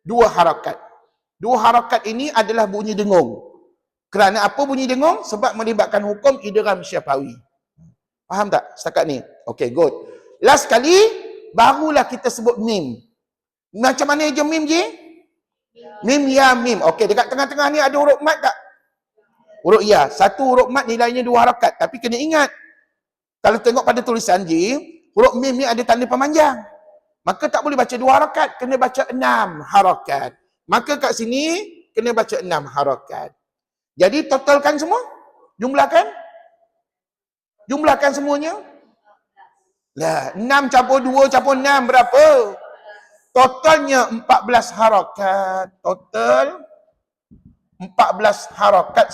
2 harakat. 2 harakat ini adalah bunyi dengung. Kerana apa bunyi dengung? Sebab melibatkan hukum idgham syafawi. Faham tak setakat ni? Okay, good. Last kali, barulah kita sebut mim. Macam mana je mim je? Mim ya mim. Okey, dekat tengah-tengah ni ada huruf mat tak? Huruf ya. Satu huruf mat nilainya 2 harakat. Tapi kena ingat, kalau tengok pada tulisan je, huruf mim ni ada tanda pemanjang. Maka tak boleh baca 2 harakat. Kena baca 6 harakat. Maka kat sini, kena baca 6 harakat. Jadi totalkan semua? Jumlahkan? Jumlahkan semuanya? Lah, 6 campur 2 campur 6 berapa? Totalnya 14 harakat. Total 14 harakat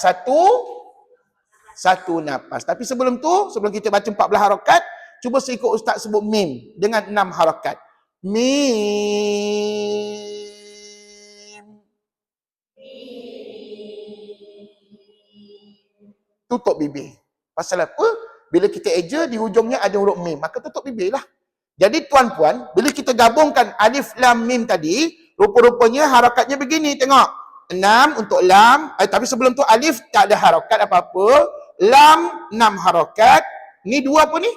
satu nafas. Tapi sebelum tu, sebelum kita baca 14 harakat, cuba ikut Ustaz sebut mim dengan 6 harakat. Mim. Tutup bibir. Pasal apa? Bila kita eja, di hujungnya ada huruf mim. Maka tutup bibir lah. Jadi tuan-puan, bila kita gabungkan alif lam mim tadi, rupa-rupanya harakatnya begini. Tengok. 6 untuk lam. Tapi sebelum tu alif tak ada harakat apa-apa. Lam 6 harakat. Ni 2 apa ni?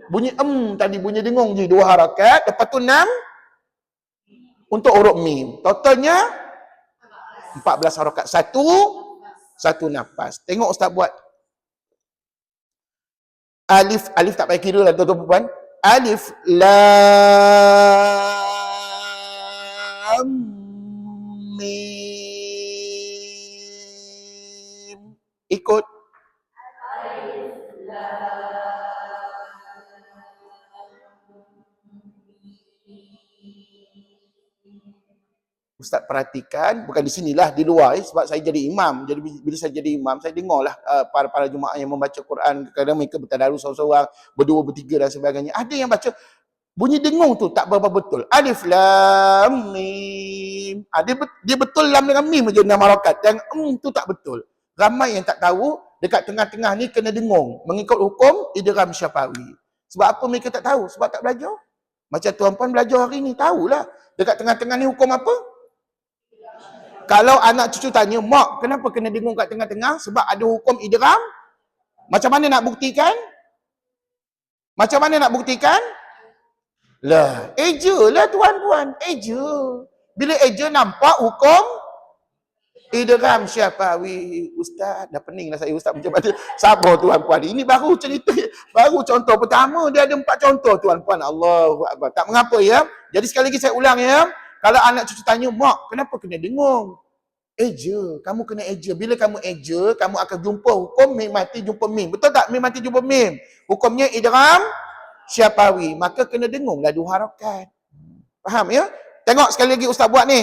Bunyi tadi, bunyi dengung je 2 harakat. Lepas tu 6 untuk huruf mim. Totalnya 14 harakat. Satu nafas. Tengok Ustaz buat. Alif tak payah kira lah tuan-tuan puan. Alif lam mim. Ikut. Ustaz perhatikan, bukan di sinilah, di luar sebab saya jadi imam. Jadi bila saya jadi imam, saya dengarlah para jemaah yang membaca Quran. Kadang mereka bertadarus seorang-seorang, berdua, bertiga dan sebagainya. Ada yang baca bunyi dengung tu tak berapa betul. Alif lam mim. Dia betul lam dengan mim je 6 harakat. Dan tu tak betul. Ramai yang tak tahu dekat tengah-tengah ni kena dengung mengikut hukum idgham syafawi. Sebab apa mereka tak tahu? Sebab tak belajar. Macam tuan-puan belajar hari ni, tahulah dekat tengah-tengah ni hukum apa? Kalau anak cucu tanya, mak kenapa kena dengung kat tengah-tengah? Sebab ada hukum idgham. Macam mana nak buktikan? Lah, eja lah tuan-puan, eja. Bila eja nampak hukum idgham syafawi. Ustaz, dah pening lah saya Ustaz macam mana. Sabar tuan-puan. Ini baru cerita, baru contoh pertama. Dia ada 4 contoh tuan-puan. Allahu Akbar. Tak mengapa ya. Jadi sekali lagi saya ulang ya. Kalau anak cucu tanya, mak kenapa kena dengung? Eja, kamu kena eja. Bila kamu eja, kamu akan jumpa hukum mim mati jumpa mim. Betul tak? Mim mati jumpa mim. Hukumnya idgham syafawi. Maka kena dengunglah 2 harakat. Faham ya? Tengok sekali lagi Ustaz buat ni.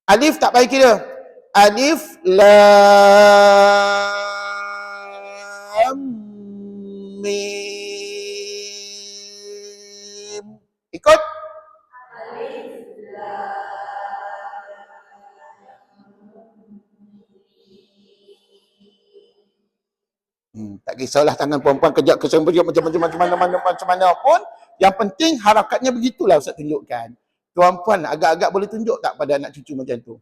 Alif tak payah kira. Alif lam mim. Ikut. Tak kisahlah tangan perempuan kejap macam mana pun. Yang penting harakatnya begitulah Ustaz tunjukkan. Tuan-puan agak-agak boleh tunjuk tak pada anak cucu macam tu?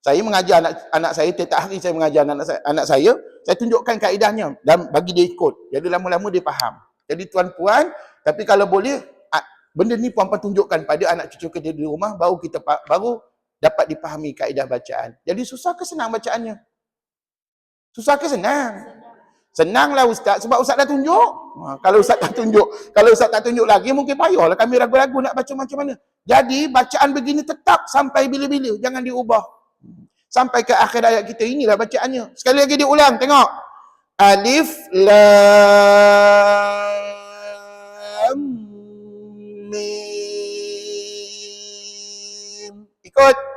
Saya mengajar anak saya, tiap hari saya mengajar anak saya tunjukkan kaedahnya dan bagi dia ikut. Jadi lama-lama dia faham. Jadi tuan-puan, tapi kalau boleh, benda ni puan-puan tunjukkan pada anak cucu kita di rumah, baru dapat dipahami kaedah bacaan. Jadi susah ke senang bacaannya? Susah ke senang? Senanglah Ustaz, sebab Ustaz dah tunjuk. Kalau Ustaz tak tunjuk lagi, mungkin payahlah kami ragu-ragu nak baca macam mana. Jadi bacaan begini tetap sampai bila-bila, jangan diubah. Sampai ke akhir ayat kita, inilah bacaannya. Sekali lagi diulang, tengok. Alif lam mim. Ikut.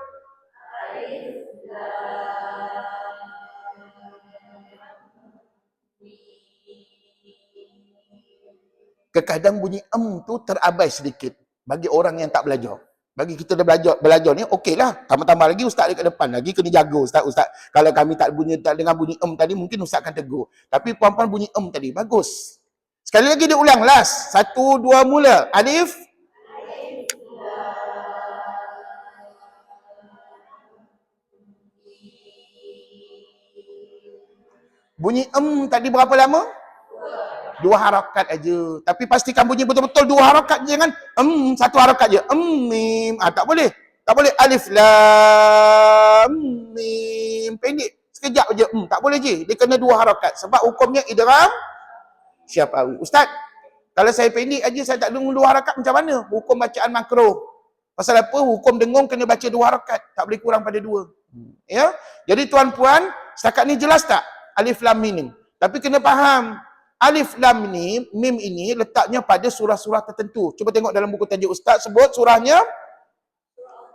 Kadang bunyi tu terabai sedikit bagi orang yang tak belajar. Bagi kita dah belajar ni okeylah. Tambah-tambah lagi ustaz dekat depan lagi kena jaga ustaz. Kalau kami tak dengar bunyi tadi mungkin ustaz akan tegur. Tapi puan-puan bunyi tadi bagus. Sekali lagi dia ulang last. 1 2 mula. Alif. Bunyi tadi berapa lama? 2 harakat aja. Tapi pastikan bunyi betul-betul 2 harakat je, jangan 1 harakat je. Mim. Tak boleh. Tak boleh alif lam mim. Pendek. Sekejap je. Tak boleh je. Dia kena 2 harakat. Sebab hukumnya idgham syafawi. Ustaz, kalau saya pendek aja saya tak dengung 2 harakat macam mana? Hukum bacaan makruh. Pasal apa? Hukum dengung kena baca 2 harakat. Tak boleh kurang pada 2. Ya? Jadi tuan-puan, setakat ni jelas tak? Alif lam mim. Tapi kena faham. Alif lam mim ini letaknya pada surah-surah tertentu. Cuba tengok dalam buku tajuk Ustaz, sebut surahnya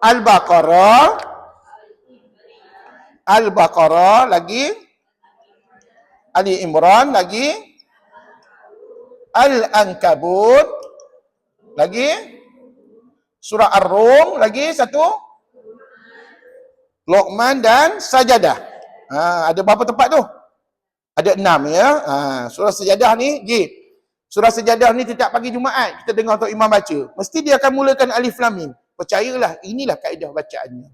Al-Baqarah, lagi Ali Imran, lagi Al-Ankabut, lagi surah Ar-Rum, lagi satu Luqman dan Sajadah. Ada berapa tempat tu? Ada 6 ya. Surah Sajadah ni, surah Sajadah ni setiap pagi Jumaat kita dengar Tok Imam baca. Mesti dia akan mulakan alif lam mim. Percayalah, inilah kaedah bacaannya.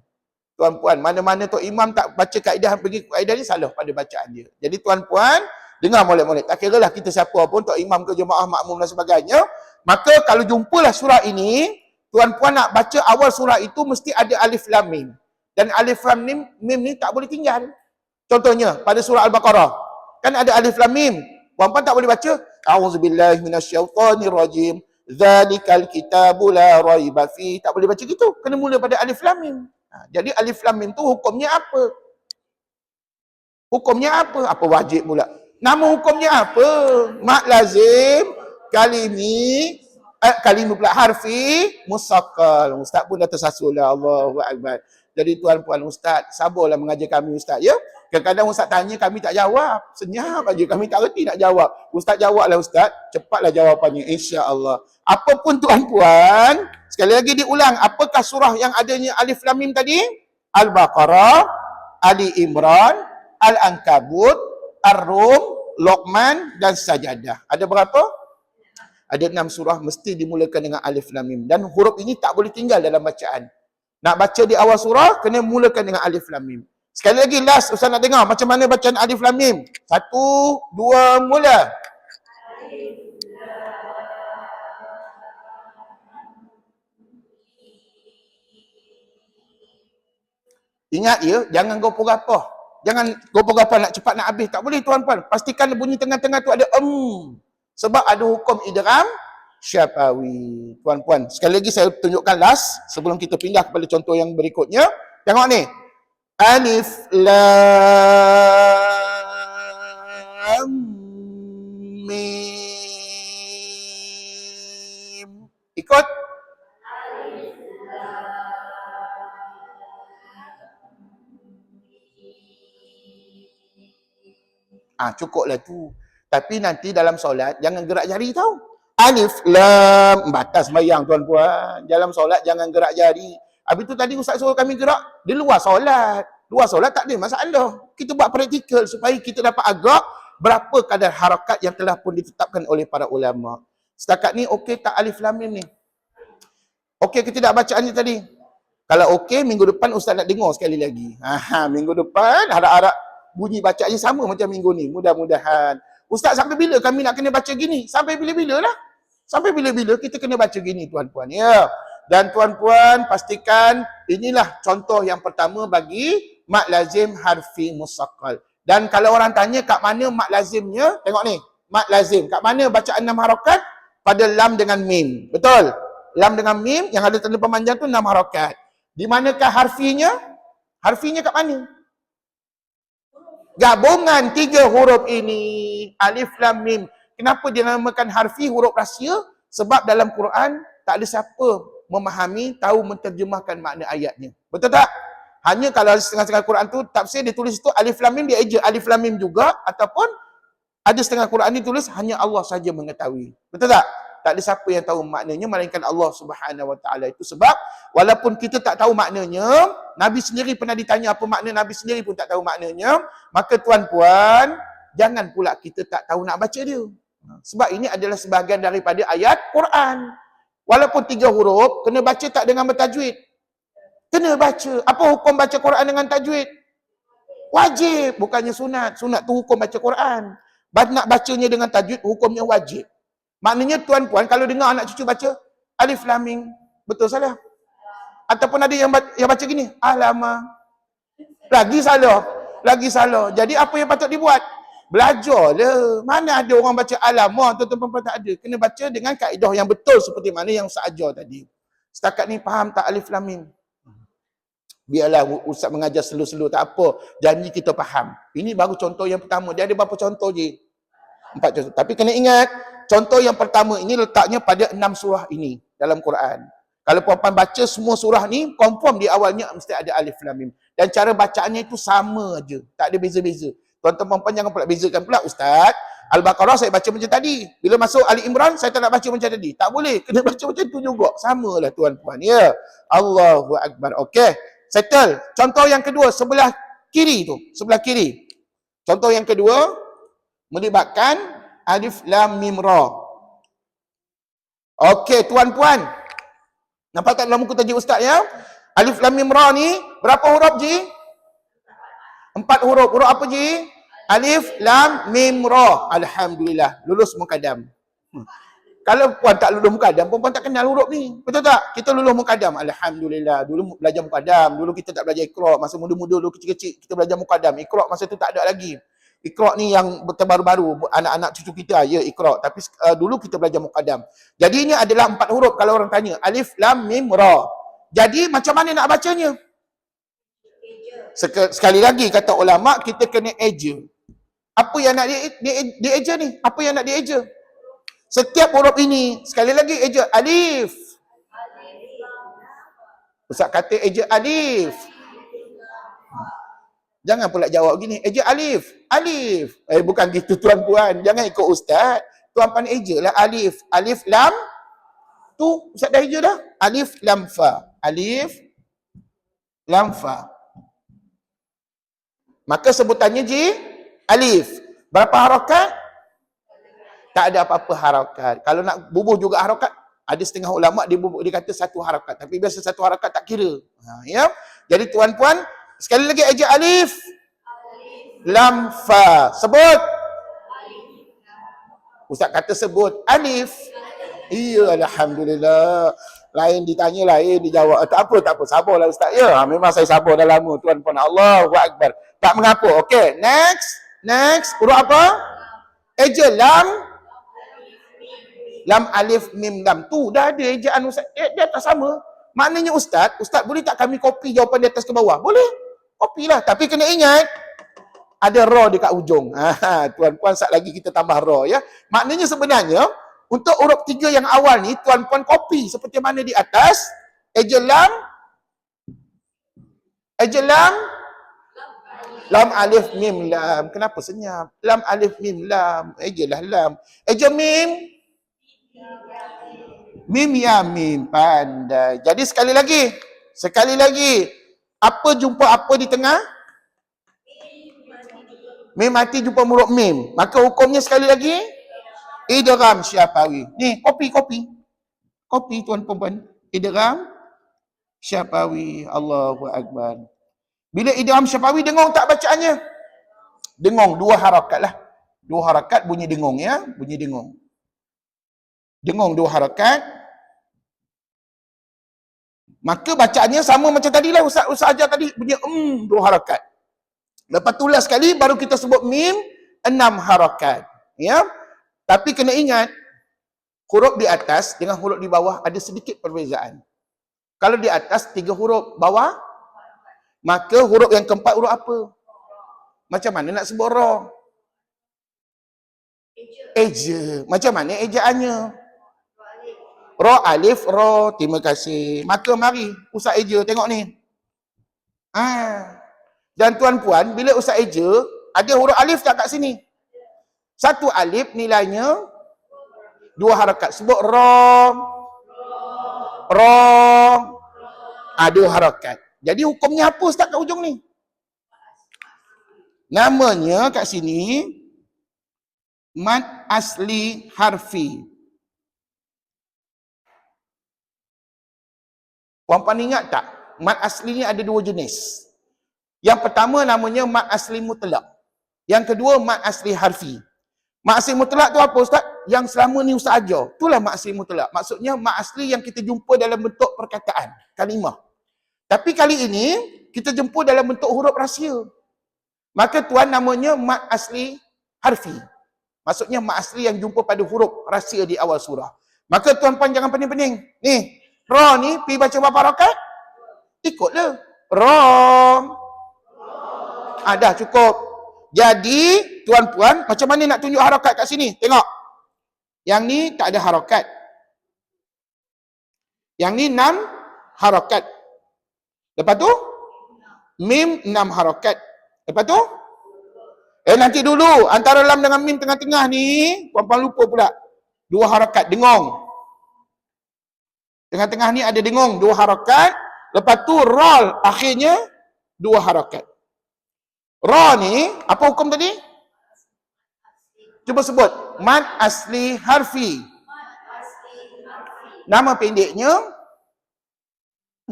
Tuan-puan, mana-mana tok imam tak baca kaedah pergi kaedah ni salah pada bacaan dia. Jadi tuan-puan, dengar molek-molek. Tak kiralah kita siapa pun, tok imam ke jemaah makmum dan sebagainya. Maka kalau jumpalah surah ini, tuan-puan nak baca awal surah itu mesti ada alif lam mim. Dan alif lam mim ni tak boleh tinggal. Contohnya pada surah Al-Baqarah, kan ada alif lam mim. Puan-puan tak boleh baca A'udzubillahi minasyaitonirrajim. Dzalikal kitabu la raiba fi. Tak boleh baca gitu. Kena mula pada alif lam mim. Jadi alif lam mim tu hukumnya apa? Hukumnya apa? Apa wajib pula? Nama hukumnya apa? Mak lazim, kalimi, pula harfi, musaqqal. Ustaz pun dah tersasul lah. Allahu Akbar. Jadi tuan-puan ustaz, sabarlah mengajar kami ustaz ya. Kadang-kadang ustaz tanya kami tak jawab. Senyap aja, kami tak reti nak jawab. Ustaz jawablah ustaz, cepatlah jawapannya insya-Allah. Apapun tuan-puan, sekali lagi diulang, apakah surah yang adanya alif lam mim tadi? Al-Baqarah, Ali Imran, Al-Ankabut, Ar-Rum, Luqman dan Sajadah. Ada berapa? Ada 6 surah mesti dimulakan dengan alif lam mim dan huruf ini tak boleh tinggal dalam bacaan. Nak baca di awal surah kena mulakan dengan alif lam mim. Sekali lagi last ustaz nak dengar macam mana bacaan alif lam mim. 1 2 mula. Ingat ya, jangan gopoh-gapoh. Jangan gopoh-gapoh nak cepat nak habis. Tak boleh tuan-puan. Pastikan bunyi tengah-tengah tu ada sebab ada hukum idgham syafawi. Tuan-puan, sekali lagi saya tunjukkan last sebelum kita pindah kepada contoh yang berikutnya. Tengok ni. Alif lam mim. Ikut. Cukuplah tu. Tapi nanti dalam solat jangan gerak jari tau. Alif lam, batas sembahyang tuan-puan. Dalam solat jangan gerak jari. Habis tu tadi ustaz suruh kami gerak di luar solat. Luar solat tak ada masalah. Kita buat praktikal supaya kita dapat agak berapa kadar harakat yang telah pun ditetapkan oleh para ulama. Setakat ni okey tak alif lam mim ni? Okey ke tidak bacaannya tadi? Kalau okey, minggu depan ustaz nak dengar sekali lagi. Minggu depan harap-harap bunyi bacaannya sama macam minggu ni. Mudah-mudahan. Ustaz, sampai bila kami nak kena baca gini? Sampai bila-bila lah. Sampai bila-bila kita kena baca gini tuan-puan. Ya. Dan tuan-puan pastikan inilah contoh yang pertama bagi mak lazim harfi musaqqal. Dan kalau orang tanya kat mana mak lazimnya, tengok ni. Mak lazim. Kat mana bacaan 6 harakat? Pada lam dengan mim. Betul? Lam dengan mim yang ada tanda pemanjang tu 6 harakat. Di manakah harfinya? Harfinya kat mana? Gabungan 3 huruf ini. Alif lam mim. Kenapa dinamakan harfi huruf rahsia? Sebab dalam Quran tak ada siapa memahami, tahu menterjemahkan makna ayatnya. Betul tak? Hanya kalau setengah-setengah Quran tu tafsir dia tulis itu alif lam mim, dia eja alif lam mim juga, ataupun ada setengah Quran ditulis hanya Allah saja mengetahui. Betul tak? Tak ada siapa yang tahu maknanya melainkan Allah Subhanahu Wa Taala. Itu sebab walaupun kita tak tahu maknanya, Nabi sendiri pernah ditanya apa makna, Nabi sendiri pun tak tahu maknanya, maka tuan-puan, jangan pula kita tak tahu nak baca dia. Sebab ini adalah sebahagian daripada ayat Quran. Walaupun 3 huruf, kena baca tak dengan bertajwid? Kena baca. Apa hukum baca Quran dengan tajwid? Wajib, bukannya sunat. Sunat tu hukum baca Quran. Nak bacanya dengan tajwid, hukumnya wajib. Maknanya tuan-puan, kalau dengar anak cucu baca alif lam mim, betul salah? Ataupun ada yang baca gini, alamak. Lagi salah. Lagi salah. Jadi apa yang patut dibuat? Belajarlah. Mana ada orang baca alamak, tuan-tuan tak ada. Kena baca dengan kaedah yang betul seperti mana yang seajar tadi. Setakat ni faham tak alif lam mim? Biarlah ustaz mengajar selu-selu, tak apa. Janji kita faham. Ini baru contoh yang pertama. Dia ada berapa contoh je? 4 contoh. Tapi kena ingat, contoh yang pertama ini letaknya pada 6 surah ini dalam Quran. Kalau puan-puan baca semua surah ni, confirm di awalnya mesti ada alif lam mim. Dan cara bacaannya itu sama aja. Tak ada beza-beza. Tuan-tuan puan-puan jangan pula bezakan pula, Ustaz. Al-Baqarah saya baca macam tadi. Bila masuk Ali Imran, saya tak nak baca macam tadi. Tak boleh. Kena baca macam tu juga. Samalah tuan-puan. Ya. Allahu Akbar. Okey. Settle. Contoh yang kedua, sebelah kiri tu. Sebelah kiri. Contoh yang kedua, melibatkan alif lam mim ra. Okey, tuan-puan. Nampak tak dalam muka tajuk ustaz ya? Alif lam mim ra ni berapa huruf Ji? 4 huruf. Huruf apa Ji? Alif lam mim ra. Alhamdulillah lulus mukadam. Kalau puan tak lulus mukadam, puan tak kenal huruf ni. Betul tak? Kita lulus mukadam. Alhamdulillah. Dulu belajar mukadam. Dulu kita tak belajar Iqra. Masa muda-muda dulu kecil-kecil kita belajar mukadam. Iqra masa tu tak ada lagi. Iqra ni yang terbaru-baru. Anak-anak cucu kita ya Iqra. Tapi dulu kita belajar mukadam. Jadi ini adalah 4 huruf kalau orang tanya. Alif lam mim ra. Jadi macam mana nak bacanya? Sekali lagi kata ulama, kita kena eja. Apa yang nak dieja ni? Apa yang nak dieja? Setiap huruf ini, sekali lagi eja alif. Ustaz kata eja alif. Jangan pula jawab gini, eja alif. Alif. Bukan gitu tuan-puan. Jangan ikut ustaz. Tuan-puan eja lah alif. Alif lam. Tu ustaz dah eja dah. Alif lam fa. Alif lam fa. Maka sebutannya Ji, alif. Berapa harakat? Tak ada apa-apa harakat. Kalau nak bubuh juga harakat, ada setengah ulama dia kata 1 harakat. Tapi biasa 1 harakat tak kira. Ya. Jadi tuan-puan, sekali lagi eja alif. Lam fa. Sebut. Ustaz kata sebut alif. Iya, alhamdulillah. Lain ditanya, lain dijawab. Tak apa. Sabarlah Ustaz. Ya, memang saya sabar dah lama. Tuan-puan, Allahu Akbar. Tak mengapa. Okey, next. Huruf apa? Eja lam. Lam alif mim lam. Tu dah ada ejaan Ustaz. Dia tak sama. Maknanya Ustaz boleh tak kami copy jawapan di atas ke bawah? Boleh. Copy lah. Tapi kena ingat, ada ra dekat ujung. Tuan-puan, sat lagi kita tambah ra ya. Maknanya sebenarnya, untuk huruf 3 yang awal ni, tuan-puan copy seperti mana di atas. Eja lam. Lam alif mim lam. Kenapa senyap? Lam alif mim lam. Eja lah lam. Eja mim. Mim ya mim. Pandai. Jadi sekali lagi. Apa jumpa apa di tengah? Mim mati jumpa huruf mim. Maka hukumnya sekali lagi, idgham syafawi. Ni, Kopi tuan-puan. Idgham syafawi. Allahu Akbar. Bila idgham syafawi, dengung tak bacaannya? Dengung, 2 harakat lah. 2 harakat bunyi dengung ya. Bunyi dengung. Dengung 2 harakat. Maka bacaannya sama macam tadilah Ustaz ajar tadi. Bunyi 2 harakat. Lepas tu last sekali baru kita sebut mim 6 harakat. Ya. Tapi kena ingat, huruf di atas dengan huruf di bawah ada sedikit perbezaan. Kalau di atas 3 huruf, bawah, maka huruf yang keempat huruf apa? Macam mana nak sebut ra? Eja. Macam mana ejaannya? Ra alif ra. Terima kasih. Maka mari Ustaz eja tengok ni. Dan tuan-puan, bila Ustaz eja, ada huruf alif tak kat sini? 1 alif nilainya 2 harakat. Sebut ra. 2 harakat. Jadi hukumnya apa Ustaz kat ujung ni? Namanya kat sini mad asli harfi. Puan-puan ingat tak? Mad asli ni ada 2 jenis. Yang pertama namanya mad asli mutlak. Yang kedua mad asli harfi. Mad asli mutlak tu apa Ustaz? Yang selama ni Ustaz ajar. Itulah mad asli mutlak. Maksudnya mad asli yang kita jumpa dalam bentuk perkataan, kalimah. Tapi kali ini kita jumpa dalam bentuk huruf rahsia. Maka tuan namanya mad asli harfi. Maksudnya mad asli yang jumpa pada huruf rahsia di awal surah. Maka tuan-puan jangan pening-pening. Ni, ra ni pergi baca berapa harakat? Ikutlah. Ra. Dah cukup. Jadi, tuan-puan, macam mana nak tunjuk harakat kat sini? Tengok. Yang ni tak ada harakat. Yang ni 6 harakat. Lepas tu, mim 6 harakat. Lepas tu, nanti dulu. Antara lam dengan mim tengah-tengah ni, puan-puan lupa pula. 2 harakat, dengung. Tengah-tengah ni ada dengung, 2 harakat. Lepas tu, rol akhirnya 2 harakat. Ra ni, apa hukum tadi? Cuba sebut. Mad asli harfi. Nama pendeknya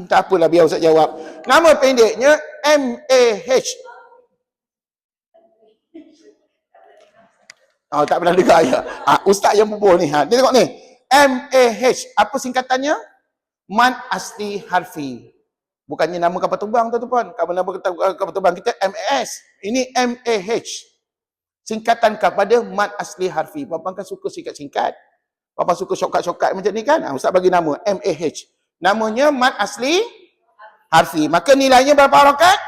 Tak apalah, biar Ustaz jawab. Nama pendeknya MAH. Oh, tak pernah dengar ya. Ustaz yang bubuh ni. Dia tengok ni. MAH. Apa singkatannya? Mad asli harfi. Bukannya nama kapal terbang tuan-tuan. Nama kapal terbang kita MAS. Ini MAH. Singkatan kepada mad asli harfi. Bapak kan suka singkat-singkat. Bapak suka shortcut-shortcut macam ni kan? Ustaz bagi nama MAH. Namanya mad asli harfi. Maka nilainya berapa harakat?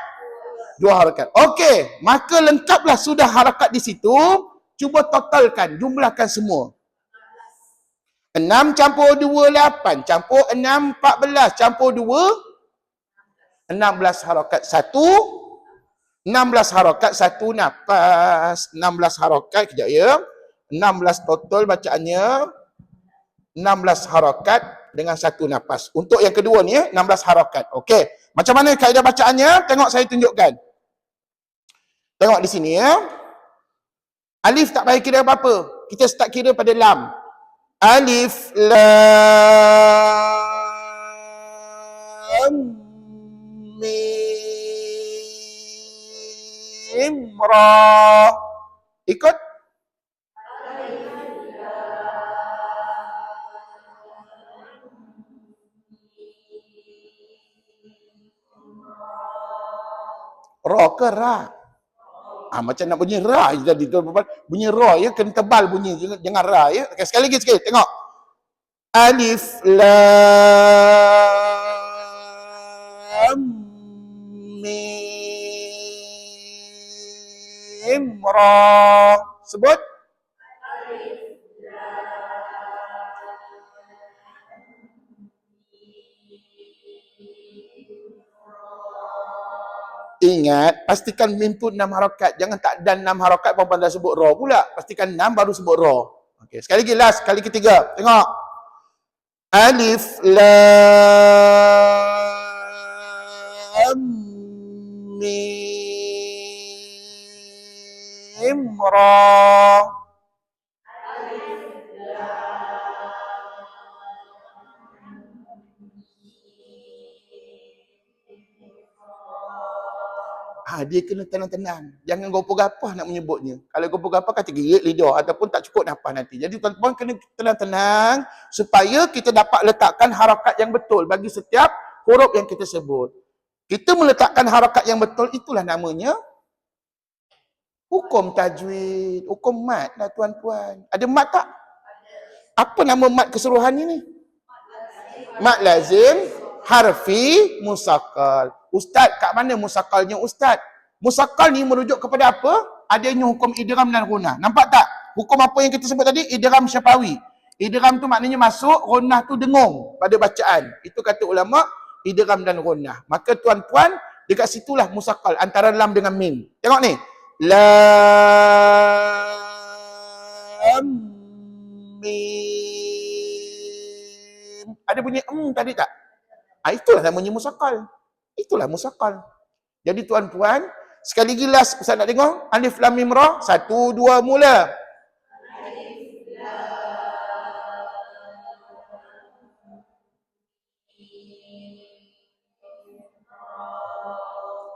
2 harakat. Okey, maka lengkaplah sudah harakat di situ. Cuba totalkan, jumlahkan semua. 6 campur 2, 8. Campur 6, 14. Campur 2, 16 harakat 1. 16 harakat 1 nafas. 16 harakat, kejap ya. 16 total bacaannya. 16 harakat dengan 1 nafas. Untuk yang kedua ni, 16 harakat. Okey. Macam mana kaedah bacaannya? Tengok saya tunjukkan. Tengok di sini ya. Alif tak payah kira apa-apa. Kita start kira pada lam. Alif, lam, mim, ra. Ikut? Ra ke ra? Macam nak bunyi ra je tadi tuan-tuan. Bunyi ra ya, kena tebal bunyi, jangan ra ya. Okay, sekali lagi sikit, tengok. Alif lam mim ra. Sebut. Ingat, pastikan mim tu 6 harakat. Jangan tak dan 6 harakat perempuan dah sebut ra pula. Pastikan 6 baru sebut ra. Okey, sekali lagi last, kali ketiga. Tengok. Alif lam mim ra. Dia kena tenang-tenang. Jangan gopoh-gapah nak menyebutnya. Kalau gopoh-gapah kata gerik lidah ataupun tak cukup nafas nanti. Jadi tuan-tuan kena tenang-tenang supaya kita dapat letakkan harakat yang betul bagi setiap huruf yang kita sebut. Kita meletakkan harakat yang betul, itulah namanya hukum tajwid, hukum mat lah tuan-tuan. Ada mat tak? Apa nama mat keseluruhan ini? Mat lazim, harfi, musaqqal. Ustaz, kat mana musaqalnya Ustaz? Musaqal ni merujuk kepada apa? Adanya hukum idgham dan gunnah. Nampak tak? Hukum apa yang kita sebut tadi? Idgham syafawi. Idgham tu maknanya masuk, gunnah tu dengung pada bacaan. Itu kata ulama, idgham dan gunnah. Maka tuan-tuan, dekat situlah musaqal antara lam dengan mim. Tengok ni. Lam mim. Ada bunyi tadi tak? Itulah namanya musaqal. Itulah musaqal. Jadi tuan-tuan, sekali lagi last Ustaz nak dengar. Alif lam mim ra, 1 2 mula.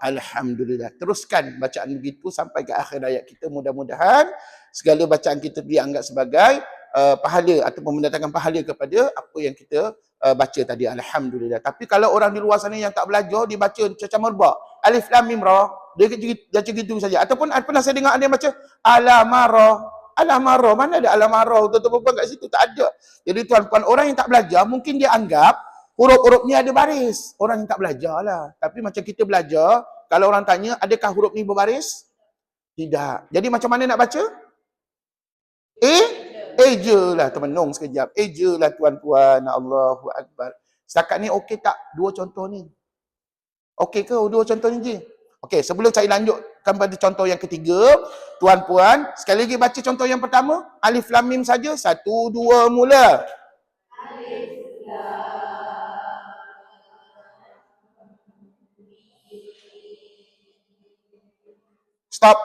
Alhamdulillah. Teruskan bacaan begitu sampai ke akhir ayat kita. Mudah-mudahan segala bacaan kita dianggap sebagai pahala ataupun mendatangkan pahala kepada apa yang kita baca tadi. Alhamdulillah. Tapi kalau orang di luar sana yang tak belajar, dia baca caca merbak. Alif lam mim ra, dia baca gitu saja. Ataupun pernah saya dengar ada yang baca alamara. Alamara, mana ada alamara? Tuan-tuan kat situ tak ada. Jadi tuan-tuan, orang yang tak belajar mungkin dia anggap huruf-huruf ni ada baris. Orang yang tak belajar lah. Tapi macam kita belajar, kalau orang tanya, adakah huruf ni berbaris? Tidak. Jadi macam mana nak baca? Je lah. Termenung sekejap. Je lah tuan-tuan. Allahu Akbar. Setakat ni okey tak? 2 contoh ni. Okey ke 2 contoh ni je? Okey, sebelum saya lanjutkan pada contoh yang ketiga, tuan-puan, sekali lagi baca contoh yang pertama. Alif lam mim saja. 1 2 mula. Alif lam. Stop.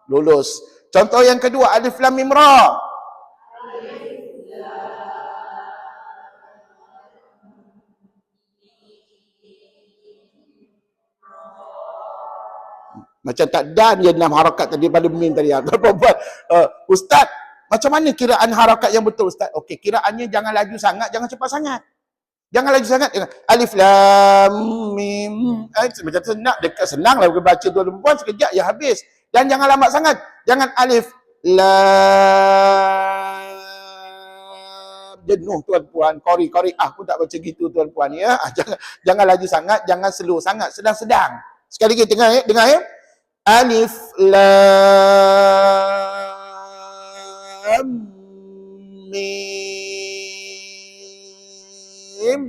Lulus. Contoh yang kedua, alif lam mim ra. Macam tak dan je 6 harakat tadi pada mim tadi. Apa buat? Ustaz, macam mana kiraan harakat yang betul Ustaz? Okey, kiraannya jangan laju sangat, jangan cepat sangat. Jangan laju sangat. Alif lam mim. Macam senang lah baca tuan puan sekejap ya habis. Dan jangan lambat sangat. Jangan alif lam jenuh tuan-puan, kori pun tak baca gitu tuan-puan ya. Jangan laju sangat, jangan slow sangat, sedang-sedang. Sekali lagi dengar ya. Alif lam mim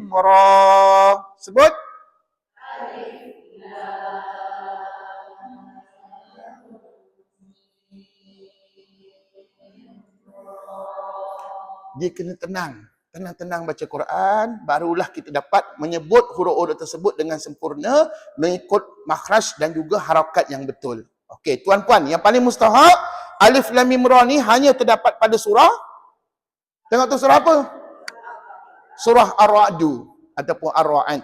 ra. Sebut. Dia kena tenang baca Quran, barulah kita dapat menyebut huruf-huruf tersebut dengan sempurna, mengikut makhraj dan juga harakat yang betul. Okey, tuan-puan, yang paling mustahak alif lam mim ra ni hanya terdapat pada surah. Tengok tu surah apa? Surah Ar-Ra'du ataupun Ar-Ra'd.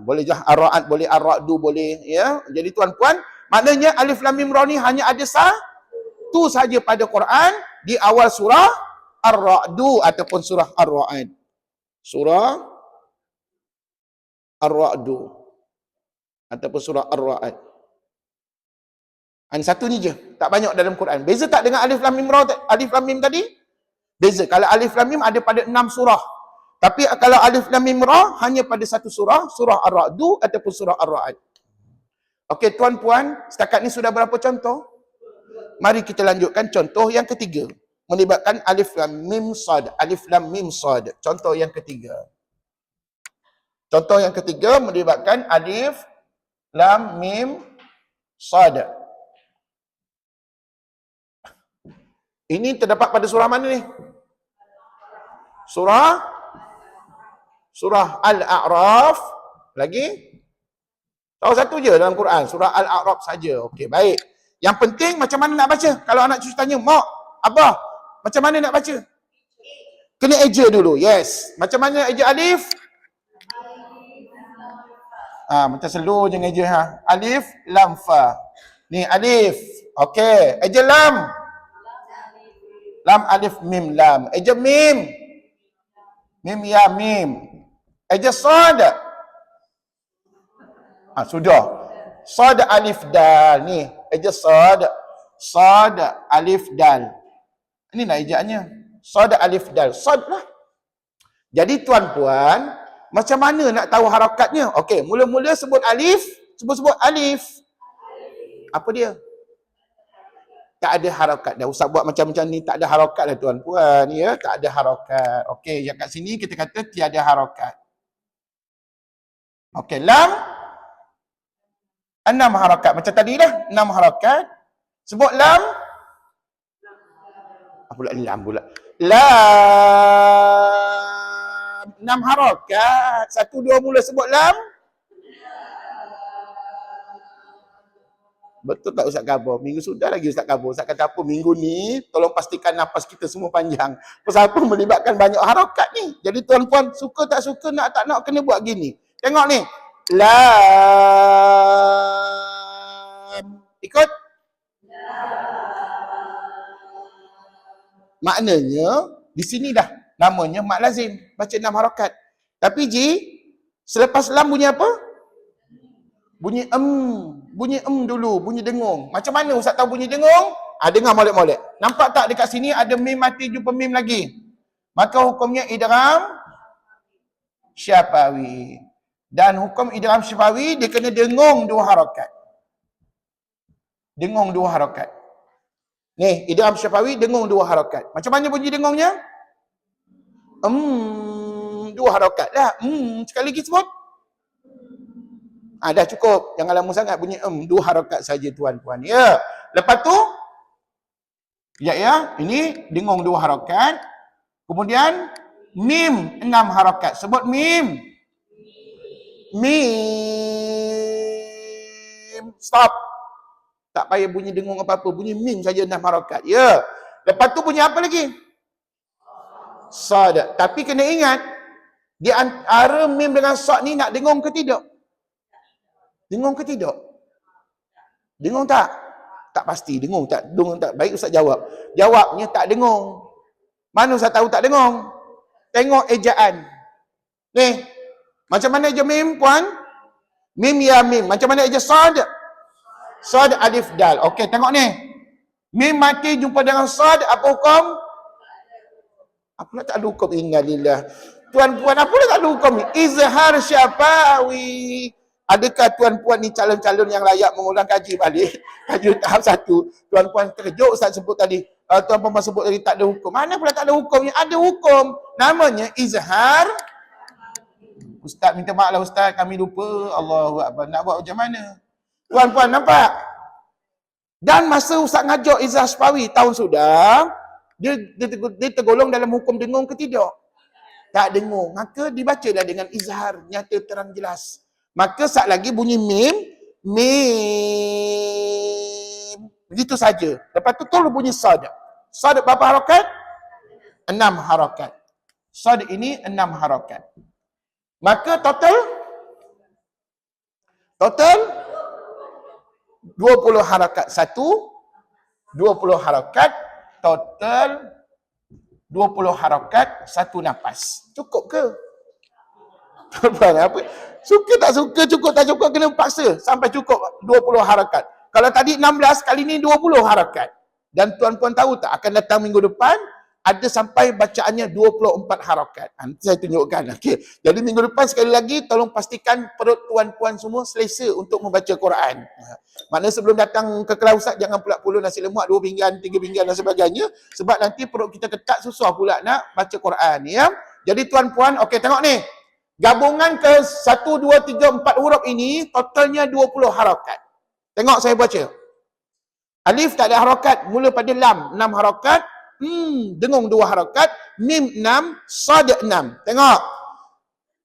Boleh je Ar-Ra'd, boleh Ar-Ra'du, boleh ya. Jadi tuan-puan, maknanya alif lam mim ra ni hanya ada satu saja pada Quran di awal surah Ar-Ra'du ataupun surah Ar-Ra'd. Surah Ar-Ra'du ataupun surah Ar-Ra'd. Hanya satu ni je, tak banyak dalam Quran. Beza tak dengan alif lam mim ra, alif lam mim tadi? Beza. Kalau alif lam mim ada pada 6 surah. Tapi kalau alif lam mim ra hanya pada satu surah, surah Ar-Ra'du ataupun surah Ar-Ra'd. Okey tuan-puan, setakat ni sudah berapa contoh? Mari kita lanjutkan contoh yang ketiga. Melibatkan alif lam mim sad. Alif lam mim sad. Contoh yang ketiga. Contoh yang ketiga melibatkan alif lam mim sad. Ini terdapat pada surah mana ni? Surah Al-A'raf. Lagi? Tahu satu je dalam Quran. Surah Al-A'raf saja. Okey, baik. Yang penting macam mana nak baca? Kalau anak cucu tanya, Mak, Abah, macam mana nak baca? Kena eja dulu. Yes. Macam mana eja alif? Macam slow je eja ha. Alif lam fa. Ni alif. Okey. Eja lam. Lam alif mim lam. Eja mim. Mim ya mim. Eja sad. Sudah. Sad alif dal ni. Eja sad. Sad alif dal. Ini nak ejaannya. Sad alif dal. Sad lah. Jadi tuan-puan, macam mana nak tahu harakatnya? Okey, mula-mula sebut alif. Sebut alif. Apa dia? Tak ada harakat dah. Ustaz buat macam-macam ni, tak ada harakat lah tuan-puan. Ya, tak ada harakat. Okey, yang kat sini kita kata tiada harakat. Okey, lam. 6 harakat. Macam tadi lah, 6 harakat. Sebut lam. Pula lam pula. Lam 6 harakat. 1 2 mula sebut lam. Betul tak Ustaz Kabur? Minggu sudah lagi Ustaz Kabur. Ustaz kata apa? Minggu ni tolong pastikan nafas kita semua panjang. Pasal apa? Melibatkan banyak harakat ni. Jadi tuan-puan, suka tak suka, nak tak nak, kena buat gini. Tengok ni. Lam. Ikut. Maknanya, di sini dah namanya mak lazim. Baca 6 harakat. Tapi Ji, selepas lam bunyi apa? Bunyi Bunyi dulu, bunyi dengung. Macam mana Ustaz tahu bunyi dengung? Dengar molek-molek. Nampak tak dekat sini ada mim mati jumpa mim lagi? Maka hukumnya idgham syafawi. Dan hukum idgham syafawi, dia kena dengung 2 harakat. Dengung 2 harakat. Ni, idgham syafawi dengung 2 harakat. Macam mana bunyi dengungnya? 2 harakat lah. Sekali lagi sebut. Dah cukup. Jangan lama sangat bunyi 2 harakat saja tuan-puan. Ya. Lepas tu, ya, ini dengung 2 harakat. Kemudian, mim 6 harakat. Sebut mim. Mim. Stop. Tak payah bunyi dengung apa-apa. Bunyi mim saja 6 harakat. Ya. Lepas tu bunyi apa lagi? Sad. Tapi kena ingat, di antara mim dengan sad ni nak dengung ke tidak? Dengung ke tidak? Dengung tak? Tak pasti dengung tak? Dengung tak? Baik Ustaz jawab. Jawabnya tak dengung. Mana Ustaz tahu tak dengung? Tengok ejaan. Ni, macam mana eja mim puan? Mim ya mim. Macam mana eja sad? Sad alif dal. Okey, tengok ni. Mim mati jumpa dengan sad, apa hukum? Apa tak ada hukum? Innalillah. Tuan-puan, apa tak ada hukum ni? Izhar syafawi. Adakah tuan-puan ni calon-calon yang layak mengulang kaji balik? Kaji tahap 1. Tuan-puan terkejut Ustaz sebut tadi. Tuan-puan sebut tadi tak ada hukum. Mana pula tak ada hukumnya? Ada hukum. Namanya izhar. Ustaz minta maaf lah Ustaz, kami lupa. Allahu Akbar. Nak buat macam mana? Tuan-puan nampak? Dan masa Ustaz ngajak izhar syafawi tahun sudah, dia tergolong dalam hukum dengung ke tidak? Tak dengung. Maka dibacalah dengan izhar, nyata terang jelas. Maka saat lagi bunyi mim, mim. Begitu saja. Lepas tu terus bunyi sad. Sad berapa harakat? 6 harakat. Sad ini 6 harakat. Maka total 20 harakat. 20 harakat. Total 20 harakat, 1 nafas. Cukup ke? Tuan-tuan, apa? Suka tak suka, cukup tak cukup, kena paksa sampai cukup 20 harakat. Kalau tadi 16, kali ni 20 harakat. Dan tuan-puan tahu tak, akan datang minggu depan, ada sampai bacaannya 24 harakat. Nanti saya tunjukkan. Okey. Jadi minggu depan sekali lagi, tolong pastikan perut tuan-puan semua selesa untuk membaca Quran. Maknanya sebelum datang ke kelas Ustaz, jangan pula nasi lemak 2 pinggan, 3 pinggan dan sebagainya. Sebab nanti perut kita ketat, susah pula nak baca Quran. Ya? Jadi tuan-puan, okey tengok ni. Gabungan ke 1, 2, 3, 4 huruf ini, totalnya 20 harakat. Tengok saya baca. Alif tak ada harakat, mula pada lam, 6 harakat. Dengung 2 harakat. Mim 6, sad 6. Tengok.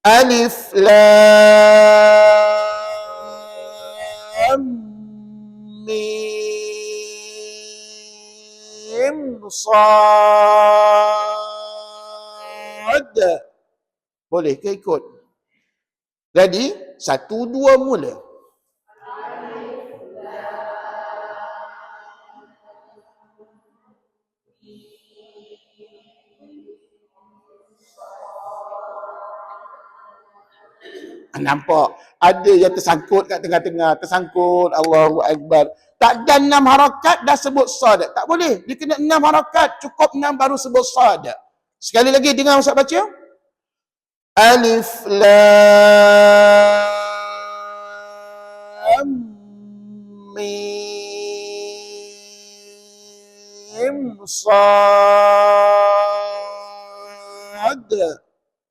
Alif, lam, mim, sad. Boleh ke ikut? Jadi, 1, 2 mula. Nampak? Ada yang tersangkut kat tengah-tengah. Tersangkut. Allahu Akbar. Tak ada 6 harakat dah sebut sad. Tak boleh. Dia kena 6 harakat. Cukup 6 baru sebut sad. Sekali lagi dengar Ustaz baca. Alif lam mim sad.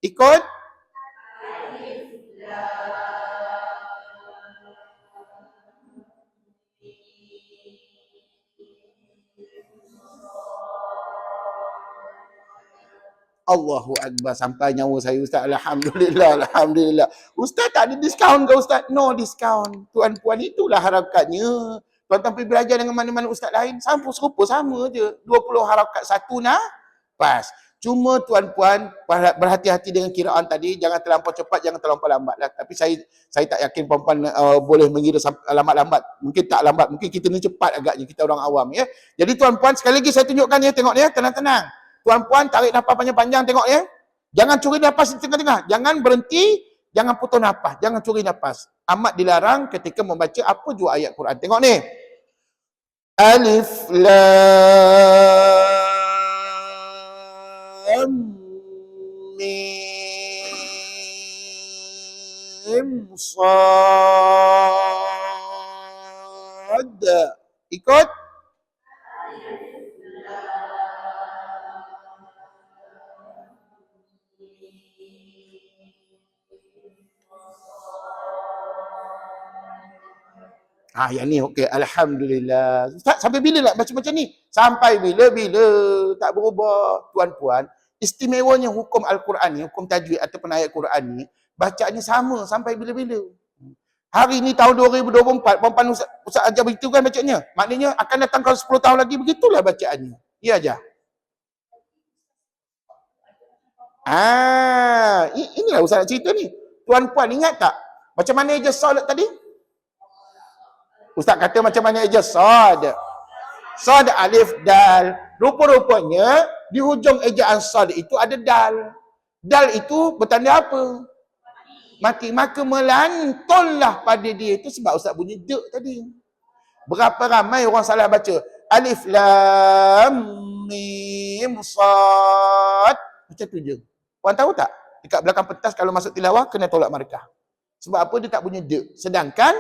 Ikut. Allahu Akbar, sampai nyawa saya Ustaz. Alhamdulillah, Alhamdulillah. Ustaz tak ada diskaun ke Ustaz? No diskaun. Tuan-puan itulah harakat-nya. Tuan-tuan pergi belajar dengan mana-mana Ustaz lain, sama serupa sama je. 20 harakat 1 nafas. Cuma tuan-puan berhati-hati dengan kiraan tadi, jangan terlampau cepat, jangan terlampau lambat lah. Tapi saya tak yakin puan-puan boleh mengira lambat-lambat. Mungkin tak lambat, mungkin kita ni cepat agaknya, kita orang awam ya. Jadi tuan-puan sekali lagi saya tunjukkan ya, tengok ya, tenang-tenang. Tuan-puan tarik nafas panjang-panjang, tengok ya. Jangan curi nafas di tengah-tengah. Jangan berhenti, jangan putus nafas, jangan curi nafas. Amat dilarang ketika membaca apa jua ayat Quran. Tengok ni. Alif lam mim sad. Ikut. Yang ni okey. Alhamdulillah. Ustaz, sampai bila nak baca macam ni? Sampai bila-bila. Tak berubah. Tuan-puan, istimewanya hukum Al-Quran ni, hukum tajwid ataupun ayat Quran ni, bacaannya sama sampai bila-bila. Hari ni tahun 2024, puan-puan Ustaz ajar begitu kan bacanya? Maknanya akan datang kalau 10 tahun lagi, begitulah bacaannya. Ya ajar. Inilah Ustaz nak cerita ni. Tuan-puan ingat tak? Macam mana ajar solat tadi? Ustaz kata macam mana eja sad? Sad alif dal. Rupa-rupanya di hujung ejaan sad itu ada dal. Dal itu bertanda apa? Mati. Maka melantullah pada dia itu sebab Ustaz bunyi dek tadi. Berapa ramai orang salah baca alif lam mim sad. Macam tu je. Orang tahu tak? Dekat belakang pentas kalau masuk tilawah kena tolak markah. Sebab apa dia tak bunyi dek. Sedangkan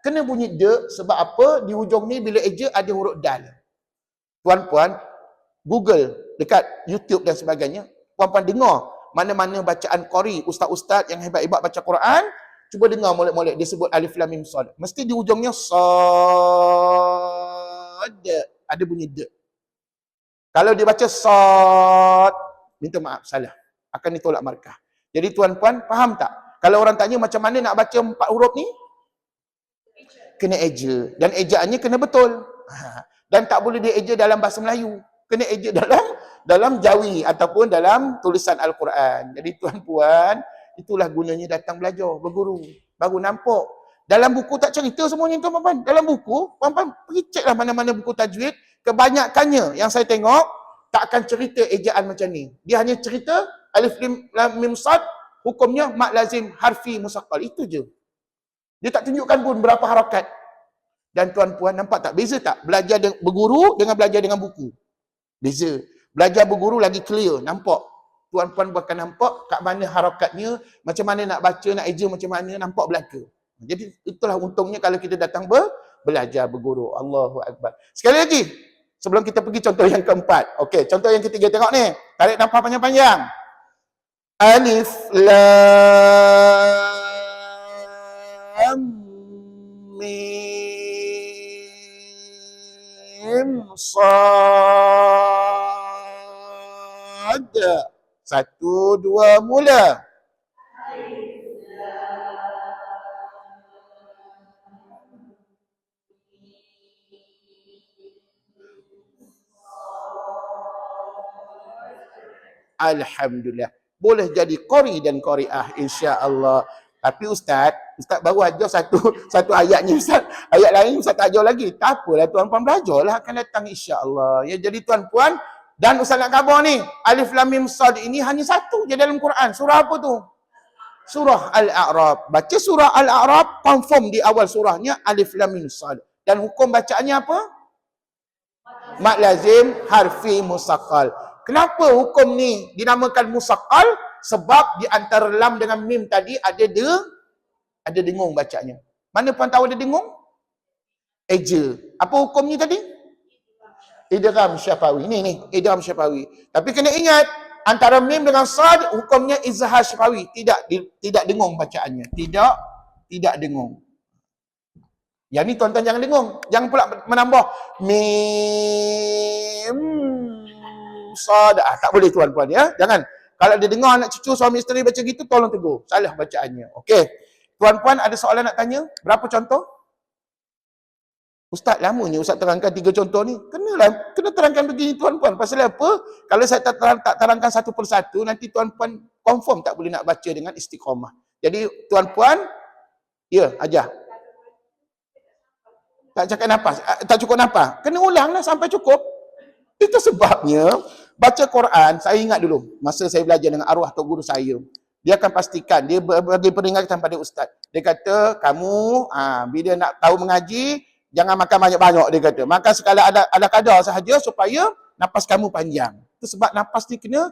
kena bunyi dek sebab apa? Di hujung ni bila eja ada huruf dal. Puan-puan, Google dekat YouTube dan sebagainya, puan-puan dengar mana-mana bacaan qari ustaz-ustaz yang hebat-hebat baca Quran, cuba dengar molek-molek dia sebut alif lam mim sad. Mesti di hujungnya sad, ada bunyi de. Kalau dia baca sad, minta maaf salah, akan ditolak markah. Jadi tuan-puan faham tak? Kalau orang tanya macam mana nak baca 4 huruf ni, kena eja dan ejaannya kena betul. Dan tak boleh dia eja dalam bahasa Melayu. Kena eja dalam Jawi ataupun dalam tulisan Al-Quran. Jadi tuan-puan, itulah gunanya datang belajar, berguru. Baru nampak. Dalam buku tak cerita semuanya tuan-puan. Dalam buku, puan-puan pergi ceklah mana-mana buku tajwid. Kebanyakannya yang saya tengok, tak akan cerita ejaan macam ni. Dia hanya cerita alif lam mim sad, hukumnya mak lazim harfi musaqqal. Itu je. Dia tak tunjukkan pun berapa harakat. Dan tuan-puan nampak tak? Beza tak? Belajar berguru dengan belajar dengan buku. Beza. Belajar berguru lagi clear. Nampak? Tuan-puan bahkan nampak kat mana harakatnya, macam mana nak baca, nak eja macam mana, nampak belaka. Jadi itulah untungnya kalau kita datang belajar berguru. Allahu Akbar. Sekali lagi, sebelum kita pergi contoh yang keempat. Okey, contoh yang ketiga tengok ni. Tarik nafas panjang-panjang. Alif lam mim sad. 1, 2, mula. Alhamdulillah. Boleh jadi qari dan qariah insya-Allah. Tapi Ustaz baru ajar satu ayatnya Ustaz. Ayat lain Ustaz tak ajar lagi. Tak apalah tuan-puan belajarlah akan datang insya-Allah. Ya, jadi tuan-puan dan Ustaz nak khabar ni, alif lam mim sad ini hanya satu je dalam Quran. Surah apa tu? Surah Al-A'raf. Baca surah Al-A'raf, confirm di awal surahnya alif lam mim sad. Dan hukum bacaannya apa? Mad lazim harfi musaqqal. Kenapa hukum ni dinamakan musaqqal? Sebab di antara lam dengan mim tadi ada dengung bacanya. Mana puan tahu ada dengung? Eja. Apa hukumnya tadi? Idgham syafawi. Ni idgham syafawi. Tapi kena ingat, antara mim dengan sad hukumnya izhar syafawi. Tidak dengung bacaannya. Tidak dengung. Yang ni tuan-tuan jangan dengung. Jangan pula menambah mim sad. Tak boleh tuan-puan ya. Jangan. Kalau dia dengar anak cucu suami isteri baca gitu, tolong tegur. Salah bacaannya. Okey. Tuan-puan ada soalan nak tanya? Berapa contoh? Ustaz lamanya Ustaz terangkan 3 contoh ni. Kena terangkan begini tuan-puan. Pasal apa? Kalau saya tak terangkan satu persatu, nanti tuan-puan confirm tak boleh nak baca dengan istiqamah. Jadi tuan-puan, ya, ajar. Tak cakap nafas. Tak cukup nafas. Kena ulanglah sampai cukup. Itu sebabnya baca Quran, saya ingat dulu masa saya belajar dengan arwah tok guru saya. Dia akan pastikan, dia bagi peringatan pada ustaz. Dia kata, kamu bila nak tahu mengaji, jangan makan banyak-banyak, dia kata. Makan sekala ada kadar sahaja supaya nafas kamu panjang. Itu sebab nafas ni kena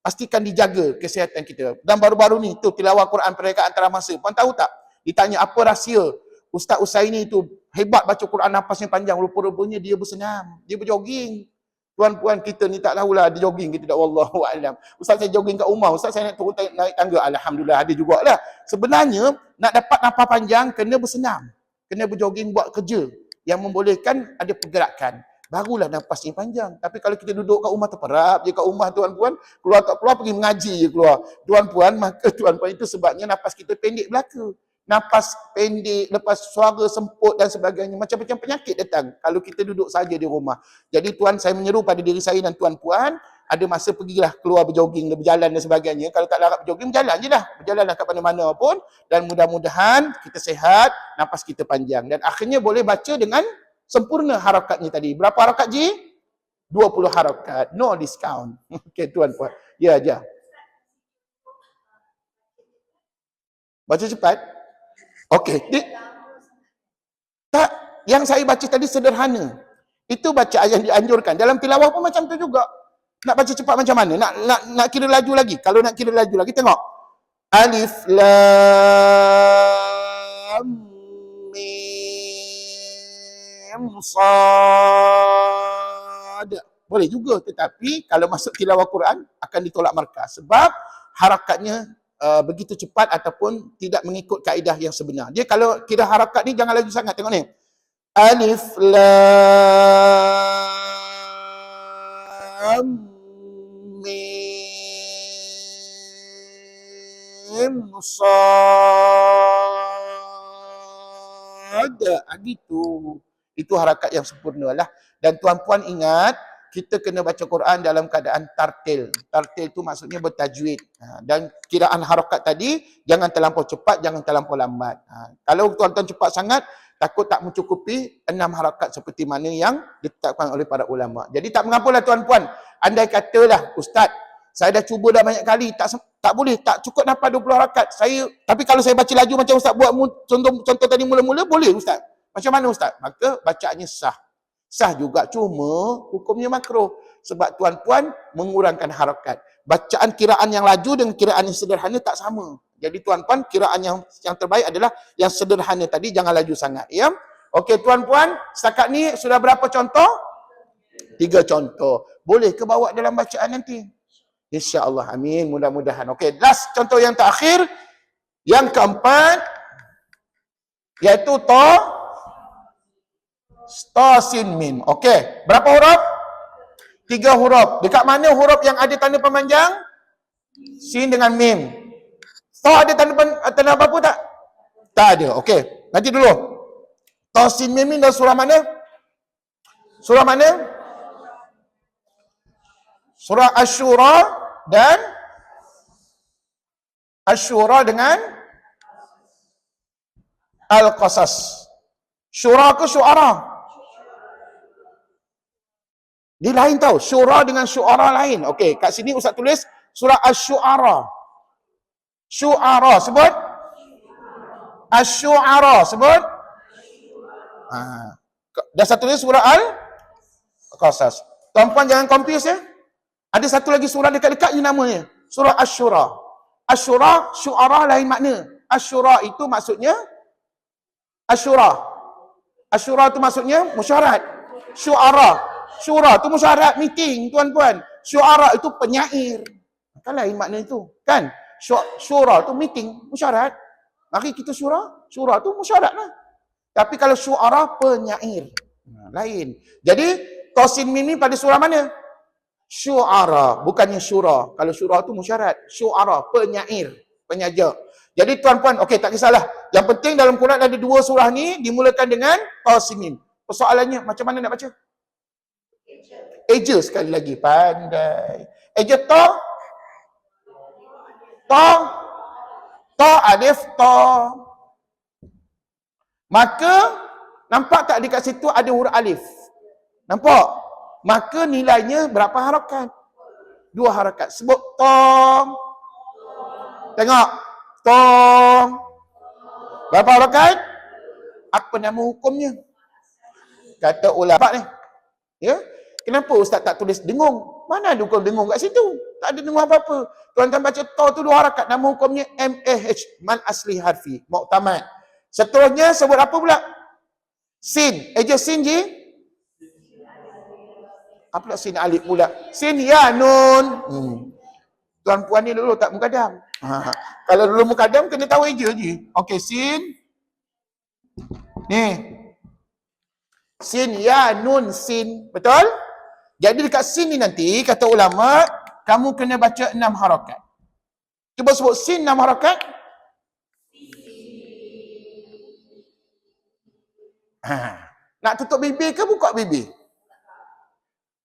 pastikan dijaga kesihatan kita. Dan baru-baru ni tu tilawah Quran perayaan antara masa. Puan tahu tak? Ditanya apa rahsia Ustaz Usaini itu hebat baca Quran nafasnya panjang, rupa-rupanya dia bersenam, dia berjoging. Tuan-puan kita ni tak tahulah dia jogging kita tak, wallahu alam. Ustaz saya jogging kat rumah, ustaz saya nak turun naik tangga, alhamdulillah ada jugalah. Sebenarnya nak dapat nafas panjang kena bersenam, kena berjogging buat kerja yang membolehkan ada pergerakan. Barulah nafasnya panjang. Tapi kalau kita duduk kat rumah terperap je kat rumah tuan-puan, keluar tak keluar pergi mengaji je keluar. Tuan-puan, maka tuan-puan itu sebabnya nafas kita pendek belaka. Nafas pendek, lepas suara semput dan sebagainya. Macam-macam penyakit datang kalau kita duduk saja di rumah. Jadi tuan, saya menyeru pada diri saya dan tuan-puan, ada masa pergilah keluar berjoging, berjalan dan sebagainya. Kalau tak larat berjoging, berjalan je lah. Berjalanlah kat mana-mana pun. Dan mudah-mudahan kita sihat, nafas kita panjang. Dan akhirnya boleh baca dengan sempurna harakatnya tadi. Berapa harakat, Ji? 20 harakat. No discount. Okey, tuan puan. Ya, aja. Baca cepat. Okey. Tak, yang saya baca tadi sederhana. Itu bacaan yang dianjurkan. Dalam tilawah pun macam tu juga. Nak baca cepat macam mana? Nak kira laju lagi. Kalau nak kira laju lagi, tengok. Alif lam mim sad. Boleh juga, tetapi kalau masuk tilawah Quran akan ditolak markah sebab harakatnya begitu cepat ataupun tidak mengikut kaedah yang sebenar. Dia kalau kira harakat ni jangan laju sangat. Tengok ni. Alif lam mim sad. Gitu. Itu harakat yang sempurna lah. Dan tuan-puan ingat, kita kena baca Quran dalam keadaan tartil. Tartil tu maksudnya bertajwid. Dan kiraan harakat tadi, jangan terlampau cepat, jangan terlampau lambat. Kalau tuan-tuan cepat sangat, takut tak mencukupi 6 harakat seperti mana yang ditetapkan oleh para ulama. Jadi tak mengapalah tuan-puan. Andai katalah, Ustaz, saya dah cuba dah banyak kali, tak boleh, tak cukup dapat 20 harakat. Tapi kalau saya baca laju macam Ustaz buat contoh tadi mula-mula, boleh Ustaz. Macam mana Ustaz? Maka bacaannya sah. Sah juga, cuma hukumnya makruh. Sebab tuan-puan mengurangkan harakat. Bacaan kiraan yang laju dengan kiraan yang sederhana tak sama. Jadi tuan-puan, kiraan yang terbaik adalah yang sederhana tadi, jangan laju sangat. Ya? Okey tuan-puan, setakat ni sudah berapa contoh? 3 contoh. Boleh ke bawa dalam bacaan nanti? InsyaAllah, amin. Mudah-mudahan. Okey, last contoh yang terakhir. Yang keempat, iaitu sin mim. Okey, berapa huruf? 3 huruf. Dekat mana huruf yang ada tanda pemanjang? Sin dengan mim. Ada tanda apa-apa tak? Tak ada. Okey, nanti dulu. Sin mim ni dalam surah mana? Surah mana? Surah Asy-Syura dan Asy-Syura dengan Al-Qasas. Syura ke Syu'ara? Dia lain tau. Syura dengan Syu'ara lain. Okey, kat sini Ustaz tulis surah Asy-Syu'ara. Syu'ara sebut? Asy-Syu'ara sebut? Dah satu lagi surah Al-Qasas. Tuan-puan jangan confuse ya. Ada satu lagi surah dekat-dekat je namanya. Surah Asy-Syura. Asy-Syura, Syu'ara lain makna. Asy-Syura itu maksudnya Asyura. Asyura itu maksudnya musyarat. Syu'ara. Syura itu musyarat, meeting, tuan-puan. Syu'ara itu penyair. Kan lain makna itu. Kan? Syura itu meeting, musyarat. Mari kita syura. Syura itu musyarat lah. Tapi kalau syu'ara, penyair. Lain. Jadi, sin mim ni pada surah mana? Syu'ara. Bukannya syura. Kalau syura itu musyarat. Syu'ara, penyair. Penyaja. Jadi tuan-puan, okey tak kisahlah. Yang penting dalam Quran ada 2 surah ni dimulakan dengan sin mim. Persoalannya macam mana nak baca? Eja sekali lagi, pandai. Eja ta alif ta. Maka nampak tak dekat situ ada huruf alif? Nampak? Maka nilainya berapa harakat? 2 harakat. Sebut ta. Tengok. Ta. Berapa harakat? Apa nama hukumnya? Kata ulama ni. Ya? Kenapa Ustaz tak tulis dengung? Mana ada hukum dengung kat situ? Tak ada dengung apa-apa. Tuan-tuan baca ta tu 2 harakat. Nama hukumnya MAH. Man asli harfi. Mu'tamad. Seterusnya sebut apa pula? Sin. Eja sin je? Apa pula sin alif pula? Sin ya nun. Tuan-puan ni dulu tak mukadam. Kalau dulu mukadam kena tahu eja je. Okey, sin. Ni. Sin ya nun sin. Betul? Jadi dekat sin ni nanti, kata ulama, kamu kena baca 6 harakat. Cuba sebut sin 6 harakat. Nak tutup bibir ke buka bibir?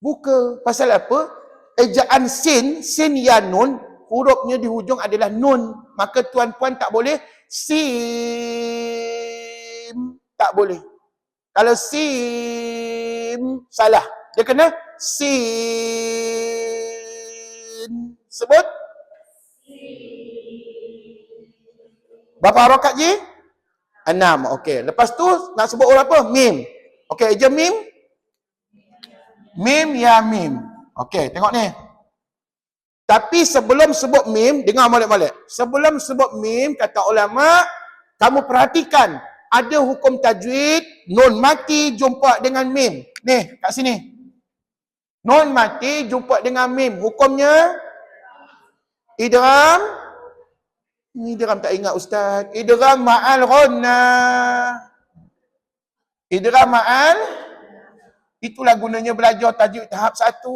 Buka. Pasal apa? ejaan sin ya nun, hurufnya di hujung adalah nun. Maka tuan-puan tak boleh sim. Tak boleh. Kalau sim, salah. Dia kena sin. Sebut. Berapa harakat je? 6. Okey. Lepas tu nak sebut huruf apa? Mim. Okey, eja mim. Mim ya mim. Okey, tengok ni. Tapi sebelum sebut mim, dengar molek-molek. Sebelum sebut mim, kata ulama, kamu perhatikan, ada hukum tajwid, nun mati jumpa dengan mim. Ni, kat sini. Nun mati jumpa dengan mim. Hukumnya idgham. Idgham tak ingat ustaz. Idgham ma'al ghunnah. Idgham ma'al. Itulah gunanya belajar tajwid tahap 1.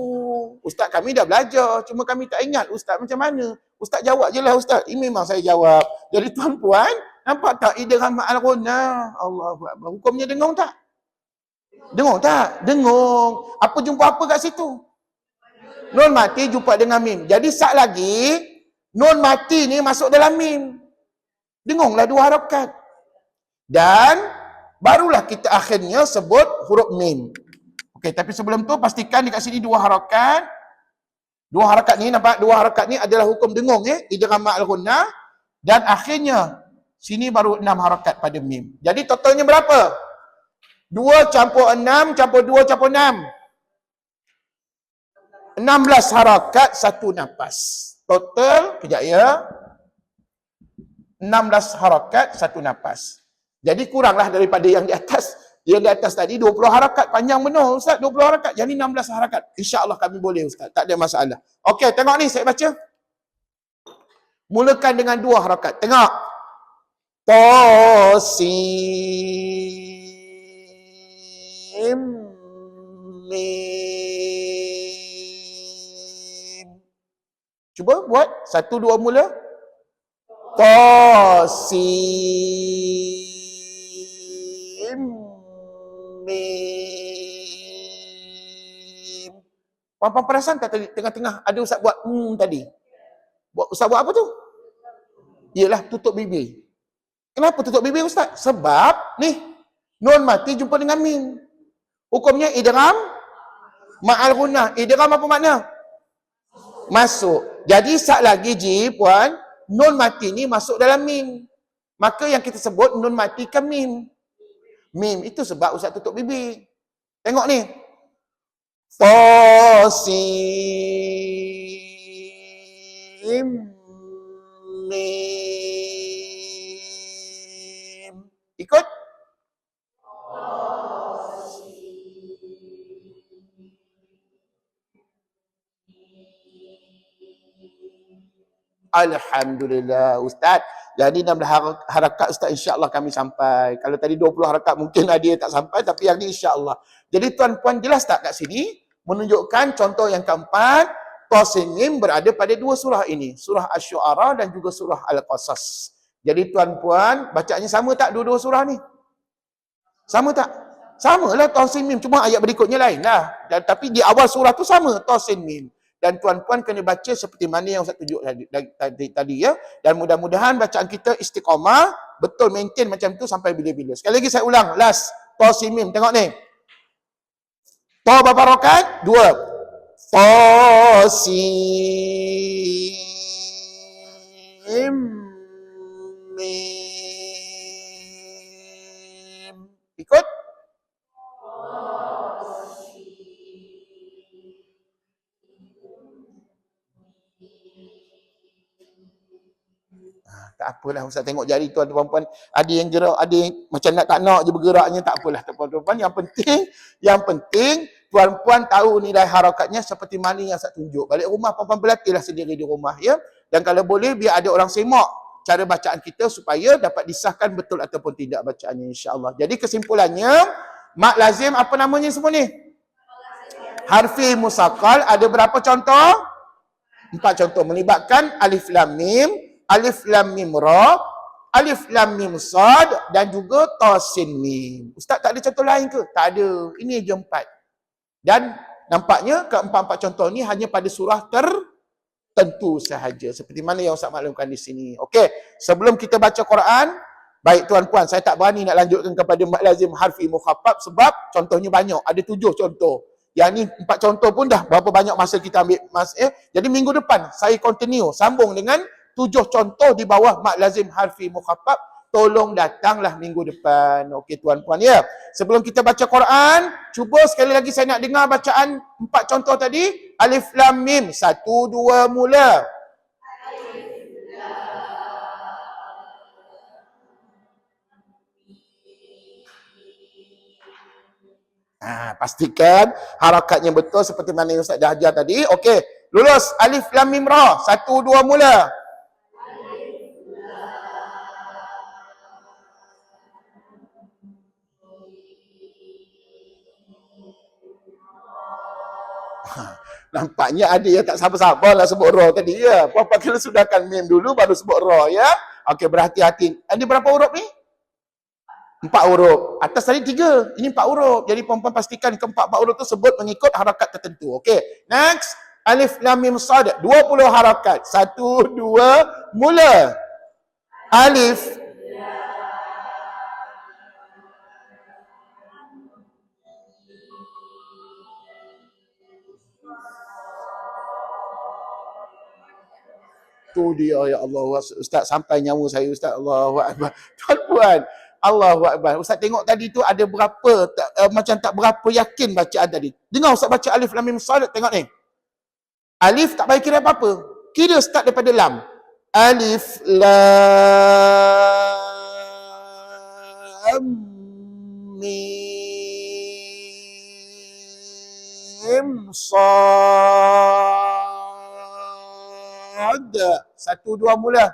Ustaz kami dah belajar, cuma kami tak ingat ustaz macam mana. Ustaz jawab je lah ustaz. Ini memang saya jawab. Jadi tuan-puan, nampak tak idgham ma'al ghunnah? Allahu akbar. Hukumnya dengung tak? Dengung tak? Dengung. Apa jumpa apa kat situ? Nun mati jumpa dengan mim. Jadi sat lagi, nun mati ni masuk dalam mim. Dengunglah 2 harakat. Dan barulah kita akhirnya sebut huruf mim. Okey, tapi sebelum tu pastikan dekat sini 2 harakat. 2 harakat ni nampak? 2 harakat ni adalah hukum dengung ya, idgham ma'al ghunnah, dan akhirnya sini baru 6 harakat pada mim. Jadi totalnya berapa? 2 campur 6 campur 2 campur 6. 16 harakat 1 nafas. Total, kejap ya. 16 harakat 1 nafas. Jadi kuranglah daripada yang di atas. Yang di atas tadi 20 harakat. Panjang benar ustaz, 20 harakat. Jadi 16 harakat. InsyaAllah kami boleh ustaz. Tak ada masalah. Okey, tengok ni saya baca. Mulakan dengan 2 harakat. Tengok. Tosim mim. Cuba buat. 1, 2 mula. Tosim mim. Puan-puan perasan tak tadi tengah-tengah ada ustaz buat tadi? Ustaz buat apa tu? Ialah tutup bibir. Kenapa tutup bibir ustaz? Sebab ni nun mati jumpa dengan mim. Hukumnya idgham ma'al ghunnah. Idgham apa makna? Masuk. Jadi sat lagi ji puan, nun mati ni masuk dalam mim. Maka yang kita sebut nun mati ke mim. Mim itu sebab ustaz tutup bibir. Tengok ni. Tosim mim. Ikut. Alhamdulillah ustaz. Jadi 16 harakat ustaz, insya-Allah kami sampai. Kalau tadi 20 harakat mungkin ada yang tak sampai, tapi yang ni insya-Allah. Jadi tuan-puan jelas tak kat sini menunjukkan contoh yang keempat, Tosim mim berada pada 2 surah ini, surah Asy-Syu'ara dan juga surah Al-Qasas. Jadi tuan-puan bacaannya sama tak dua-dua surah ni? Sama tak? Samalah Tosim mim, cuma ayat berikutnya lain lah. Dan, tapi di awal surah tu sama Tosim mim. Dan tuan-puan kena baca seperti mana yang Ustaz tunjuk tadi ya. Dan mudah-mudahan bacaan kita istiqamah, betul maintain macam tu sampai bila-bila. Sekali lagi saya ulang, last Tosim mim. Tengok ni. To berapa harakat? 2. Tosim mim. Ikut. Tak apalah Ustaz tengok jari tuan-tuan, ada yang gerak, ada yang macam nak tak nak je bergeraknya, tak apalah tuan-tuan. Yang penting tuan-puan tahu nilai harakatnya seperti mana yang Ustaz tunjuk. Balik rumah puan-puan berlatihlah sendiri di rumah ya. Dan kalau boleh biar ada orang semak cara bacaan kita supaya dapat disahkan betul ataupun tidak bacaannya insya-Allah. Jadi kesimpulannya, mak lazim apa namanya semua ni? Harfi musaqqal ada berapa contoh? 4 contoh melibatkan alif lam mim, alif lam mim ra, alif lam mim sad dan juga ta sin mim. Ustaz tak ada contoh lain ke? Tak ada. Ini je 4. Dan Nampaknya keempat-empat contoh ni hanya pada surah tertentu sahaja. Seperti mana yang Ustaz maklumkan di sini. Okey, sebelum kita baca Quran, baik tuan-puan, saya tak berani nak lanjutkan kepada mad lazim harfi mukhaffaf sebab contohnya banyak. Ada 7 contoh. Yang ni 4 contoh pun dah berapa banyak masa kita ambil Jadi minggu depan saya continue sambung dengan 7 contoh di bawah mad lazim harfi mukhaffaf. Tolong datanglah minggu depan. Okey tuan-puan ya. Sebelum kita baca Quran, cuba sekali lagi saya nak dengar bacaan 4 contoh tadi. Alif lam mim, 1 2 mula. Pastikan harakatnya betul seperti mana yang Ustaz dah ajar tadi. Okey, lulus. Alif lam mim ra, 1 2 mula. Nampaknya ada yang tak sabar-sabar lah sebut ra tadi ya. Puan-puan kena sudahkan mim dulu baru sebut ra ya. Okey, berhati-hati. Ini berapa huruf ni? 4 huruf. Atas tadi 3. Ini 4 huruf. Jadi puan-puan pastikan keempat-empat huruf tu sebut mengikut harakat tertentu. Okey. Next. Alif lam mim sad. 20 harakat. 1 2 mula. Alif. Tu dia ya Allah. Ustaz sampai nyawa saya Ustaz. Allahu akbar. Tuan-puan, Allahu akbar. Ustaz tengok tadi tu ada berapa macam tak berapa yakin bacaan tadi. Dengar Ustaz baca alif lam mim sad, tengok ni. Alif tak payah kira apa-apa. Kira start daripada lam. Alif lam mim sad. 1 2 mula.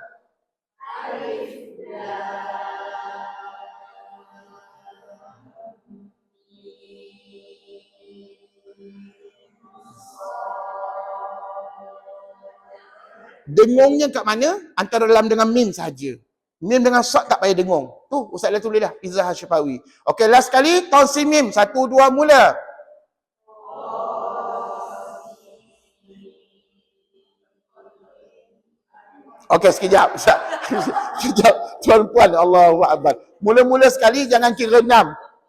Dengungnya kat mana? Antara lam dengan mim saja. Mim dengan sad tak payah dengung. Tu Ustaz dah tulis dah. Izah Syafawi. Okey, last kali. Tonsil mim. 1 2 mula. Okey, sekejap. Sekejap. Tuan-puan, Allahu akbar. Mula-mula sekali jangan kira 6.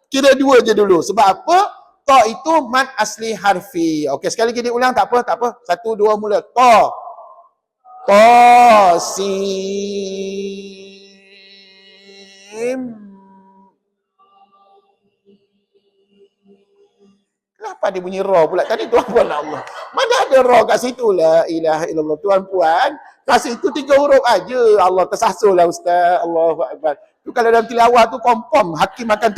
Kira 2 je dulu. Sebab apa? Ta itu mad asli harfi. Okey, sekali lagi diulang. Tak apa, tak apa. 1 2 mula. Ta. Ta sim. Kenapa dia bunyi ra pula tadi tuan-puan Allah? Mana ada ra kat situ? La ilaha illallah tuan-puan. Kat situ 3 huruf aja. Allah tersasullah Ustaz. Allahu akbar. Tu kalau dalam tilawah tu confirm hakim akan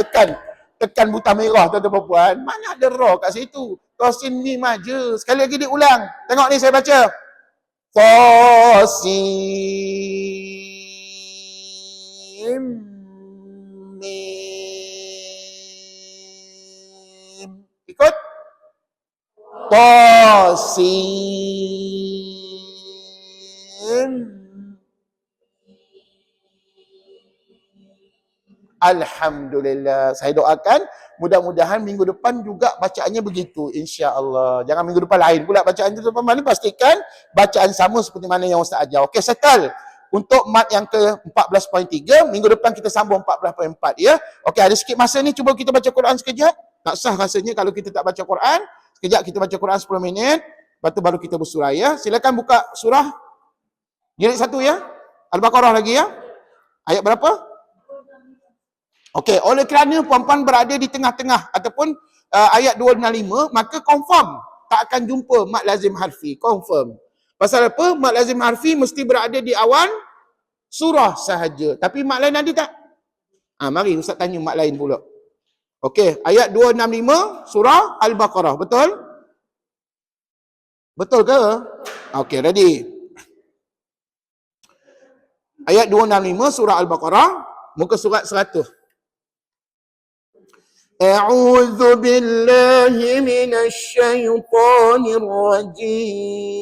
tekan butang merah tuan-tuan puan. Mana ada ra kat situ? Tosin mim aja. Sekali lagi diulang. Tengok ni saya baca. Tosim mim. Ikut. Tosim. Alhamdulillah. Saya doakan mudah-mudahan minggu depan juga bacaannya begitu, insya-Allah. Jangan minggu depan lain pula bacaan itu tuan-tuan. Pastikan bacaan sama seperti mana yang Ustaz ajar. Okey, settle. Untuk mat yang ke 14.3, minggu depan kita sambung 14.4 ya. Okey, ada sikit masa ni cuba kita baca Quran sekejap. Tak sah rasanya kalau kita tak baca Quran. Sekejap kita baca Quran 10 minit, lepas tu baru kita bersurah ya. Silakan buka surah jilid 1 ya. Al-Baqarah lagi ya. Ayat berapa? Okey, oleh kerana puan-puan berada di tengah-tengah ataupun ayat 265, maka confirm tak akan jumpa mad lazim harfi, confirm. Pasal apa? Mad lazim harfi mesti berada di awal surah sahaja. Tapi mad lain ada tak? Mari Ustaz tanya mad lain pula. Okey, ayat 265 surah Al-Baqarah, betul? Betul ke? Okey, ready. Ayat 265 surah Al-Baqarah, muka surat 100. أعوذ بالله من الشيطان الرجيم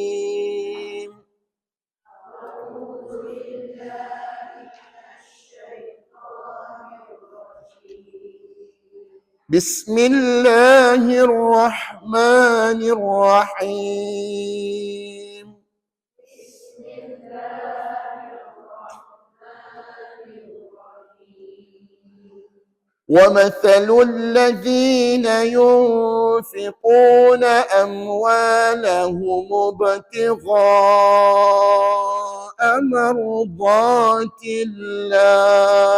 Bismillahirrahmanirrahim. ومثل الذين ينفقون أموالهم ابتغاء مرضات الله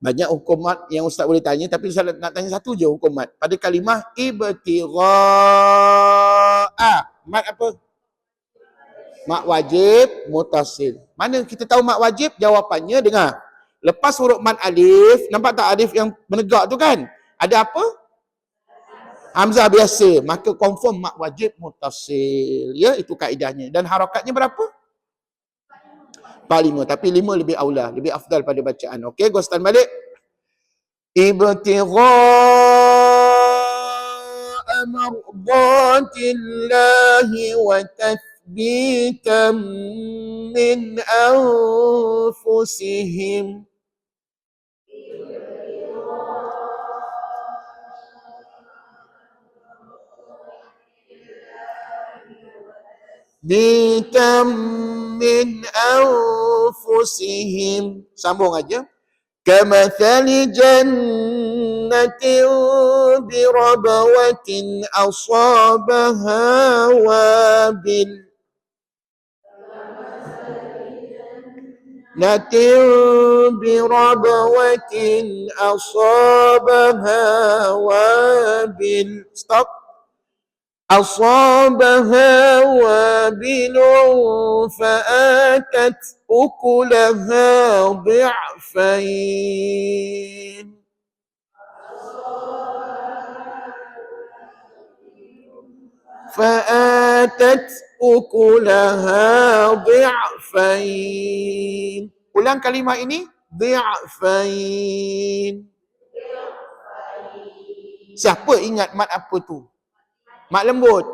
banyak hukumat yang Ustaz boleh tanya, tapi Ustaz nak tanya satu je hukumat. Pada kalimah ibtigha'a. Mat apa? Mat wajib mutasil. Mana kita tahu mat wajib? Jawapannya dengar. Lepas huruf mat alif, nampak tak alif yang menegak tu kan? Ada apa? Hamzah biasa. Maka confirm mat wajib mutasil. Ya, itu kaedahnya. Dan harakatnya berapa? 45. Tapi 5 lebih aula, lebih afdal pada bacaan. Okey, gua start balik. Ibtigha'a mardatillahi wa tathbitan min anfusihim. Bitam min anfusihim. Sambung aja. Kamathali jannatin birabwatin asabaha wabil. Natin birabwatin asabaha wabil. Stop. أصابها وابل فآتت أكلها ضعفين فآتت أكلها ضعفين. Ulang kalimah ini. ضعفين. Siapa ingat mat apa tu? Mat lembut.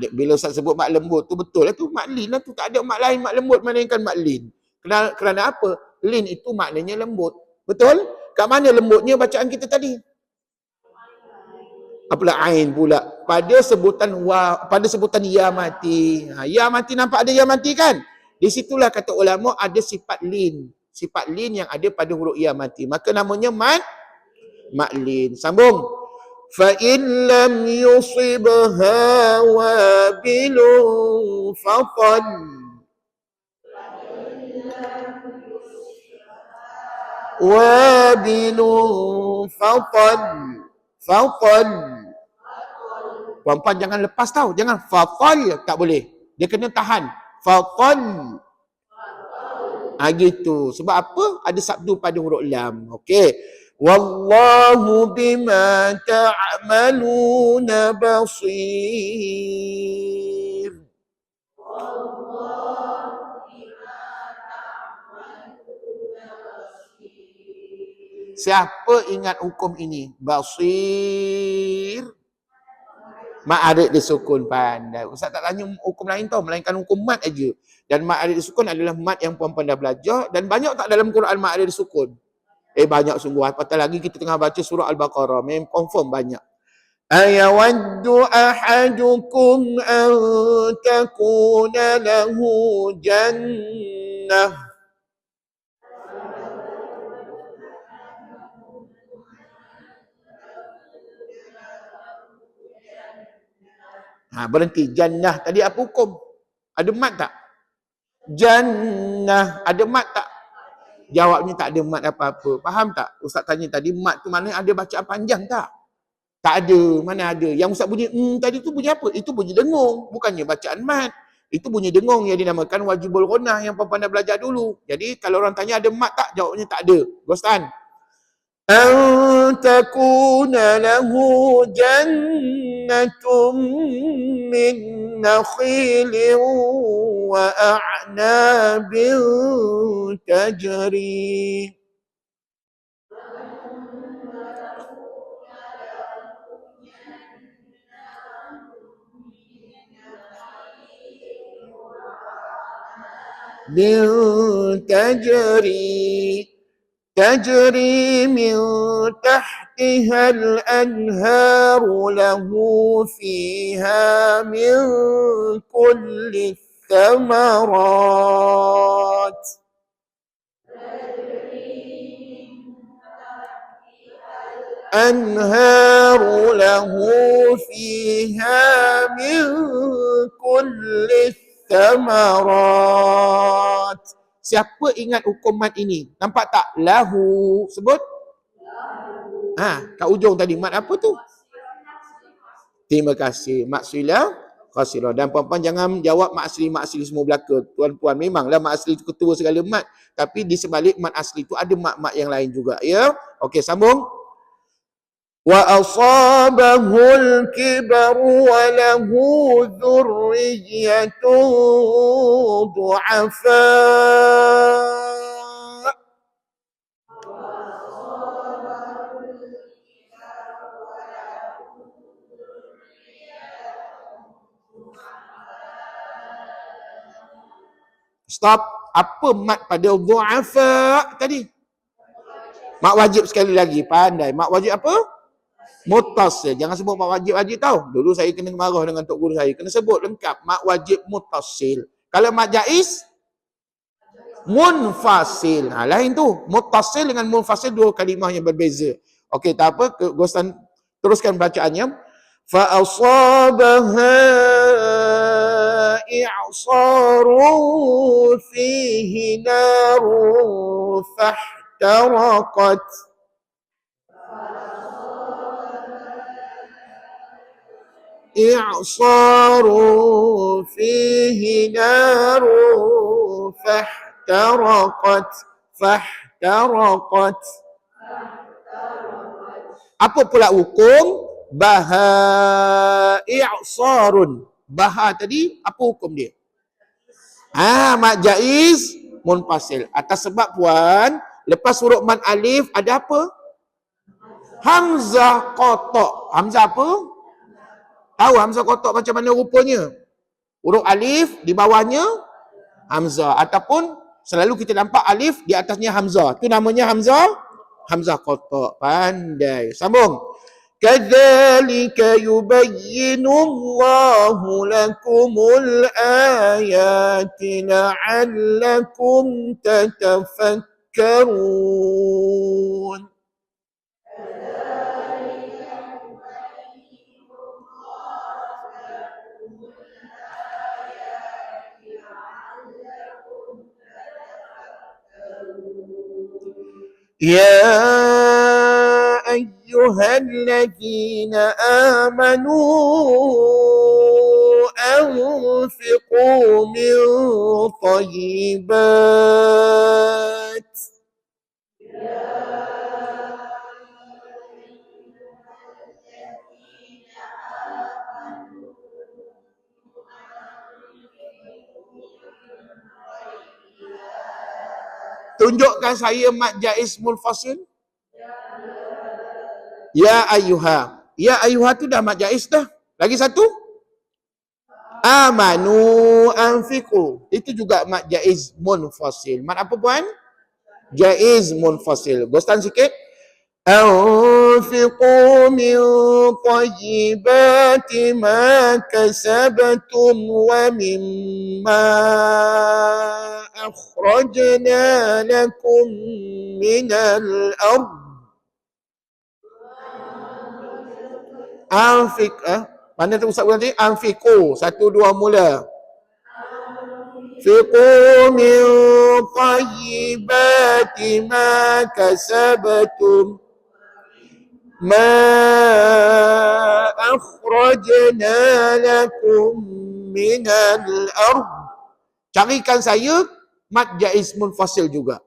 Bila Ustaz sebut mat lembut tu betul lah tu. Mat lin lah tu. Tak ada mat lain mat lembut melainkan mat lin. Kerana apa? Lin itu maknanya lembut. Betul? Kat mana lembutnya bacaan kita tadi? Apalah ain pula. Pada sebutan ya mati. Ya mati, nampak ada ya mati kan? Di situlah kata ulama ada sifat lin. Sifat lin yang ada pada huruf ya mati. Maka namanya mat lin. Sambung. فَإِنْ لَمْ يُصِبْهَا وَابِلٌ فَطَلٌّ وَابِلٌ فَطَلٌ. Puan-puan jangan lepas tau. Jangan fatal, tak boleh. Dia kena tahan. Fatal. Gitu. Sebab apa? Ada sabdu pada huruf lam. Okey. Wallahu bima ta'maluna basir. Siapa ingat hukum ini? Basir. Ma'arid disukun, pandai. Ustaz tak tanya hukum lain tau, melainkan hukum mat aja. Dan ma'arid disukun adalah mat yang puan-puan dah belajar. Dan banyak tak dalam Quran ma'arid disukun? Banyak sungguh. Apatah lagi kita tengah baca surah Al-Baqarah. Memang confirm banyak. Ayawaddu ahadukum an takuna lahu jannah. Berhenti. Jannah tadi apa hukum? Ada mat tak? Jannah ada mat tak? Jawabnya tak ada mat apa-apa. Faham tak? Ustaz tanya tadi mat tu mana ada bacaan panjang tak? Tak ada. Mana ada? Yang Ustaz bunyi tadi tu bunyi apa? Itu bunyi dengung. Bukannya bacaan mat. Itu bunyi dengung yang dinamakan wajibul ghunnah yang puan-puan dah belajar dulu. Jadi kalau orang tanya ada mat tak? Jawabnya tak ada. Gostan. An takuna lahu jannatun min nakhilin wa a'nabin tajri min tajri min tahtihal anharu lahu fiha min kulli thamarat anharu lahu fiha min kulli thamarat. Siapa ingat hukum mat ini? Nampak tak? Lahu. Sebut. Kat ujung tadi. Mat apa tu? Terima kasih. Mat sila qasira. Dan puan-puan jangan jawab mat asli semua belaka. Tuan-puan, memanglah mat asli itu ketua segala mat. Tapi di sebalik mat asli itu ada mat-mat yang lain juga. Ya. Okey, sambung. وَأَصَابَهُ الْكِبَرُ وَلَهُ ذُرِّيَّةٌ ضُعَفَاءُ Stop. Apa mat pada dhu'afa tadi? Mat wajib sekali lagi. Pandai. Mat wajib apa? Muttasil. Jangan sebut mak wajib tau. Dulu saya kena marah dengan tok guru saya. Kena sebut lengkap. Mak wajib muttasil. Kalau mak jaiz, munfasil. Lain tu. Muttasil dengan munfasil dua kalimah yang berbeza. Okey, tak apa. Ghostan teruskan bacaannya. فَأَصَابَهَا إِعْصَارٌ فِيهِ نَارٌ فَاحْتَرَقَتْ إعصار فيه نار فاحترقت Apa pula hukum? Baha i'sarun. Baha tadi apa hukum dia? Mat jaiz munfasil. Atas sebab puan, lepas huruf mad alif ada apa? Hamzah qata'. Hamzah apa? Tahu hamzah qata' macam mana rupanya? Huruf alif di bawahnya hamzah, ataupun selalu kita nampak alif di atasnya hamzah. Itu namanya hamzah qata'. Pandai. Sambung. Kadzalika yubayyinu Allahu lakumul ayati la'allakum tatafakkarun. يا أيها الذين آمنوا أنفقوا من طيبات Tunjukkan saya mat jaiz munfasil. Ya ayyuha. Ya ayyuha tu dah mat jaiz dah. Lagi satu. Amanu anfiqu. Itu juga mat jaiz munfasil. Mat apa puan? Jaiz munfasil. Ghostan sikit. أنفقوا من طيبات ما كسبتم ومما أخرجنا لكم من الأرض أنفق mana tu Ustaz nanti? Anfiqu. 1, 2 mula. أنفقوا من طيبات ما كسبتم ما أخرجنا لكم من الأرض. Carikan saya mat jaiz munfasil juga.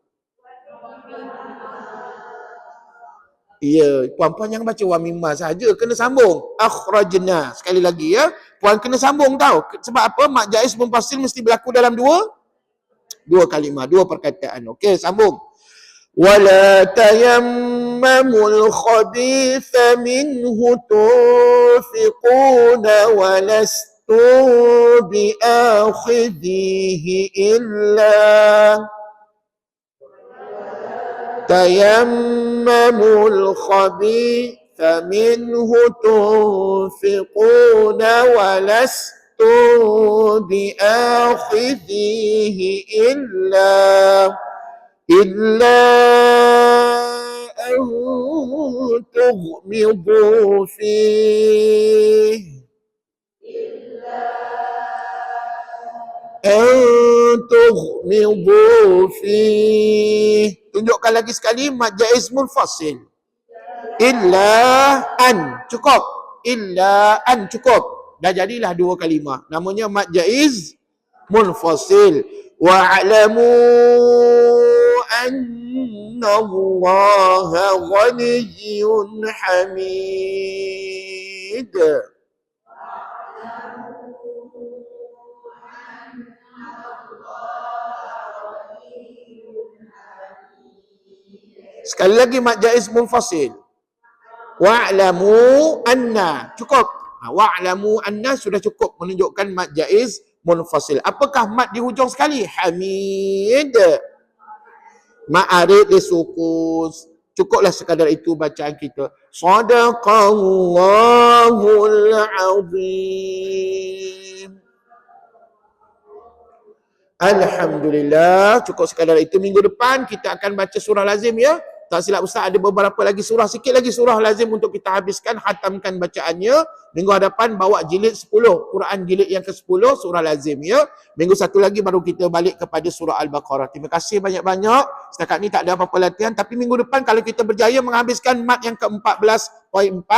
Ya, puan-puan jangan baca wa mimma saja, kena sambung. Akhrajna. Sekali lagi ya. Puan kena sambung tau. Sebab apa? Mat jaiz munfasil mesti berlaku dalam dua kalimah, dua perkataan. Okey, sambung. Wala الخبيث منه تنفقون ولستم بآخذيه إلا تيمموا الخبيث منه تنفقون ولستم بآخذيه إلا أن تغمضوا فيه Tunjukkan lagi sekali mad jaiz munfasil. Illa an, cukup. Illa an, cukup. Dah jadilah dua kalimah. Namanya mad jaiz munfasil. Wa'lamu anna Allaha ghaniyyun hamid. Sekali lagi mad jaiz munfasil. Wa'lamu anna, cukup. Wa'lamu anna sudah cukup menunjukkan mad jaiz munfasil. Apakah mad di hujung sekali? Hamid. Ma'arid disukus. Cukuplah sekadar itu bacaan kita. Sadaqallahul azim. Alhamdulillah, cukup sekadar itu. Minggu depan kita akan baca surah lazim ya. Tak silap Ustaz, ada beberapa lagi surah, sikit lagi surah lazim untuk kita habiskan, hatamkan bacaannya. Minggu hadapan bawa jilid 10, Quran jilid yang ke-10, surah lazim ya. Minggu satu lagi baru kita balik kepada surah Al-Baqarah. Terima kasih banyak-banyak. Setakat ni tak ada apa-apa latihan, tapi minggu depan kalau kita berjaya menghabiskan mat yang ke-14.4,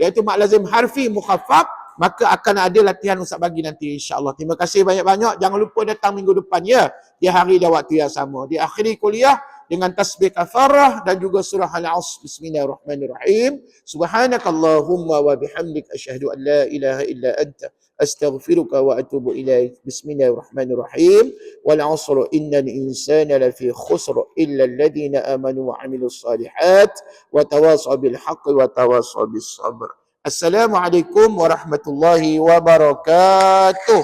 iaitu mat lazim harfi mukhaffaf, maka akan ada latihan Ustaz bagi nanti insya-Allah. Terima kasih banyak-banyak. Jangan lupa datang minggu depan ya. Di hari dan waktu yang sama. Di akhiri kuliah dengan tasbih kafarah dan juga surah Al-Asr. Bismillahirrahmanirrahim. Subhanakallahumma wa bihamdik asyhadu an la ilaha illa anta astaghfiruka wa atubu ilaik. Bismillahirrahmanirrahim. Wal 'asr innal insana lafi khusr illa alladhina amanu wa 'amilus salihat wa tawasaw bil haqqi wa tawasaw bis sabr. Assalamualaikum warahmatullahi wabarakatuh.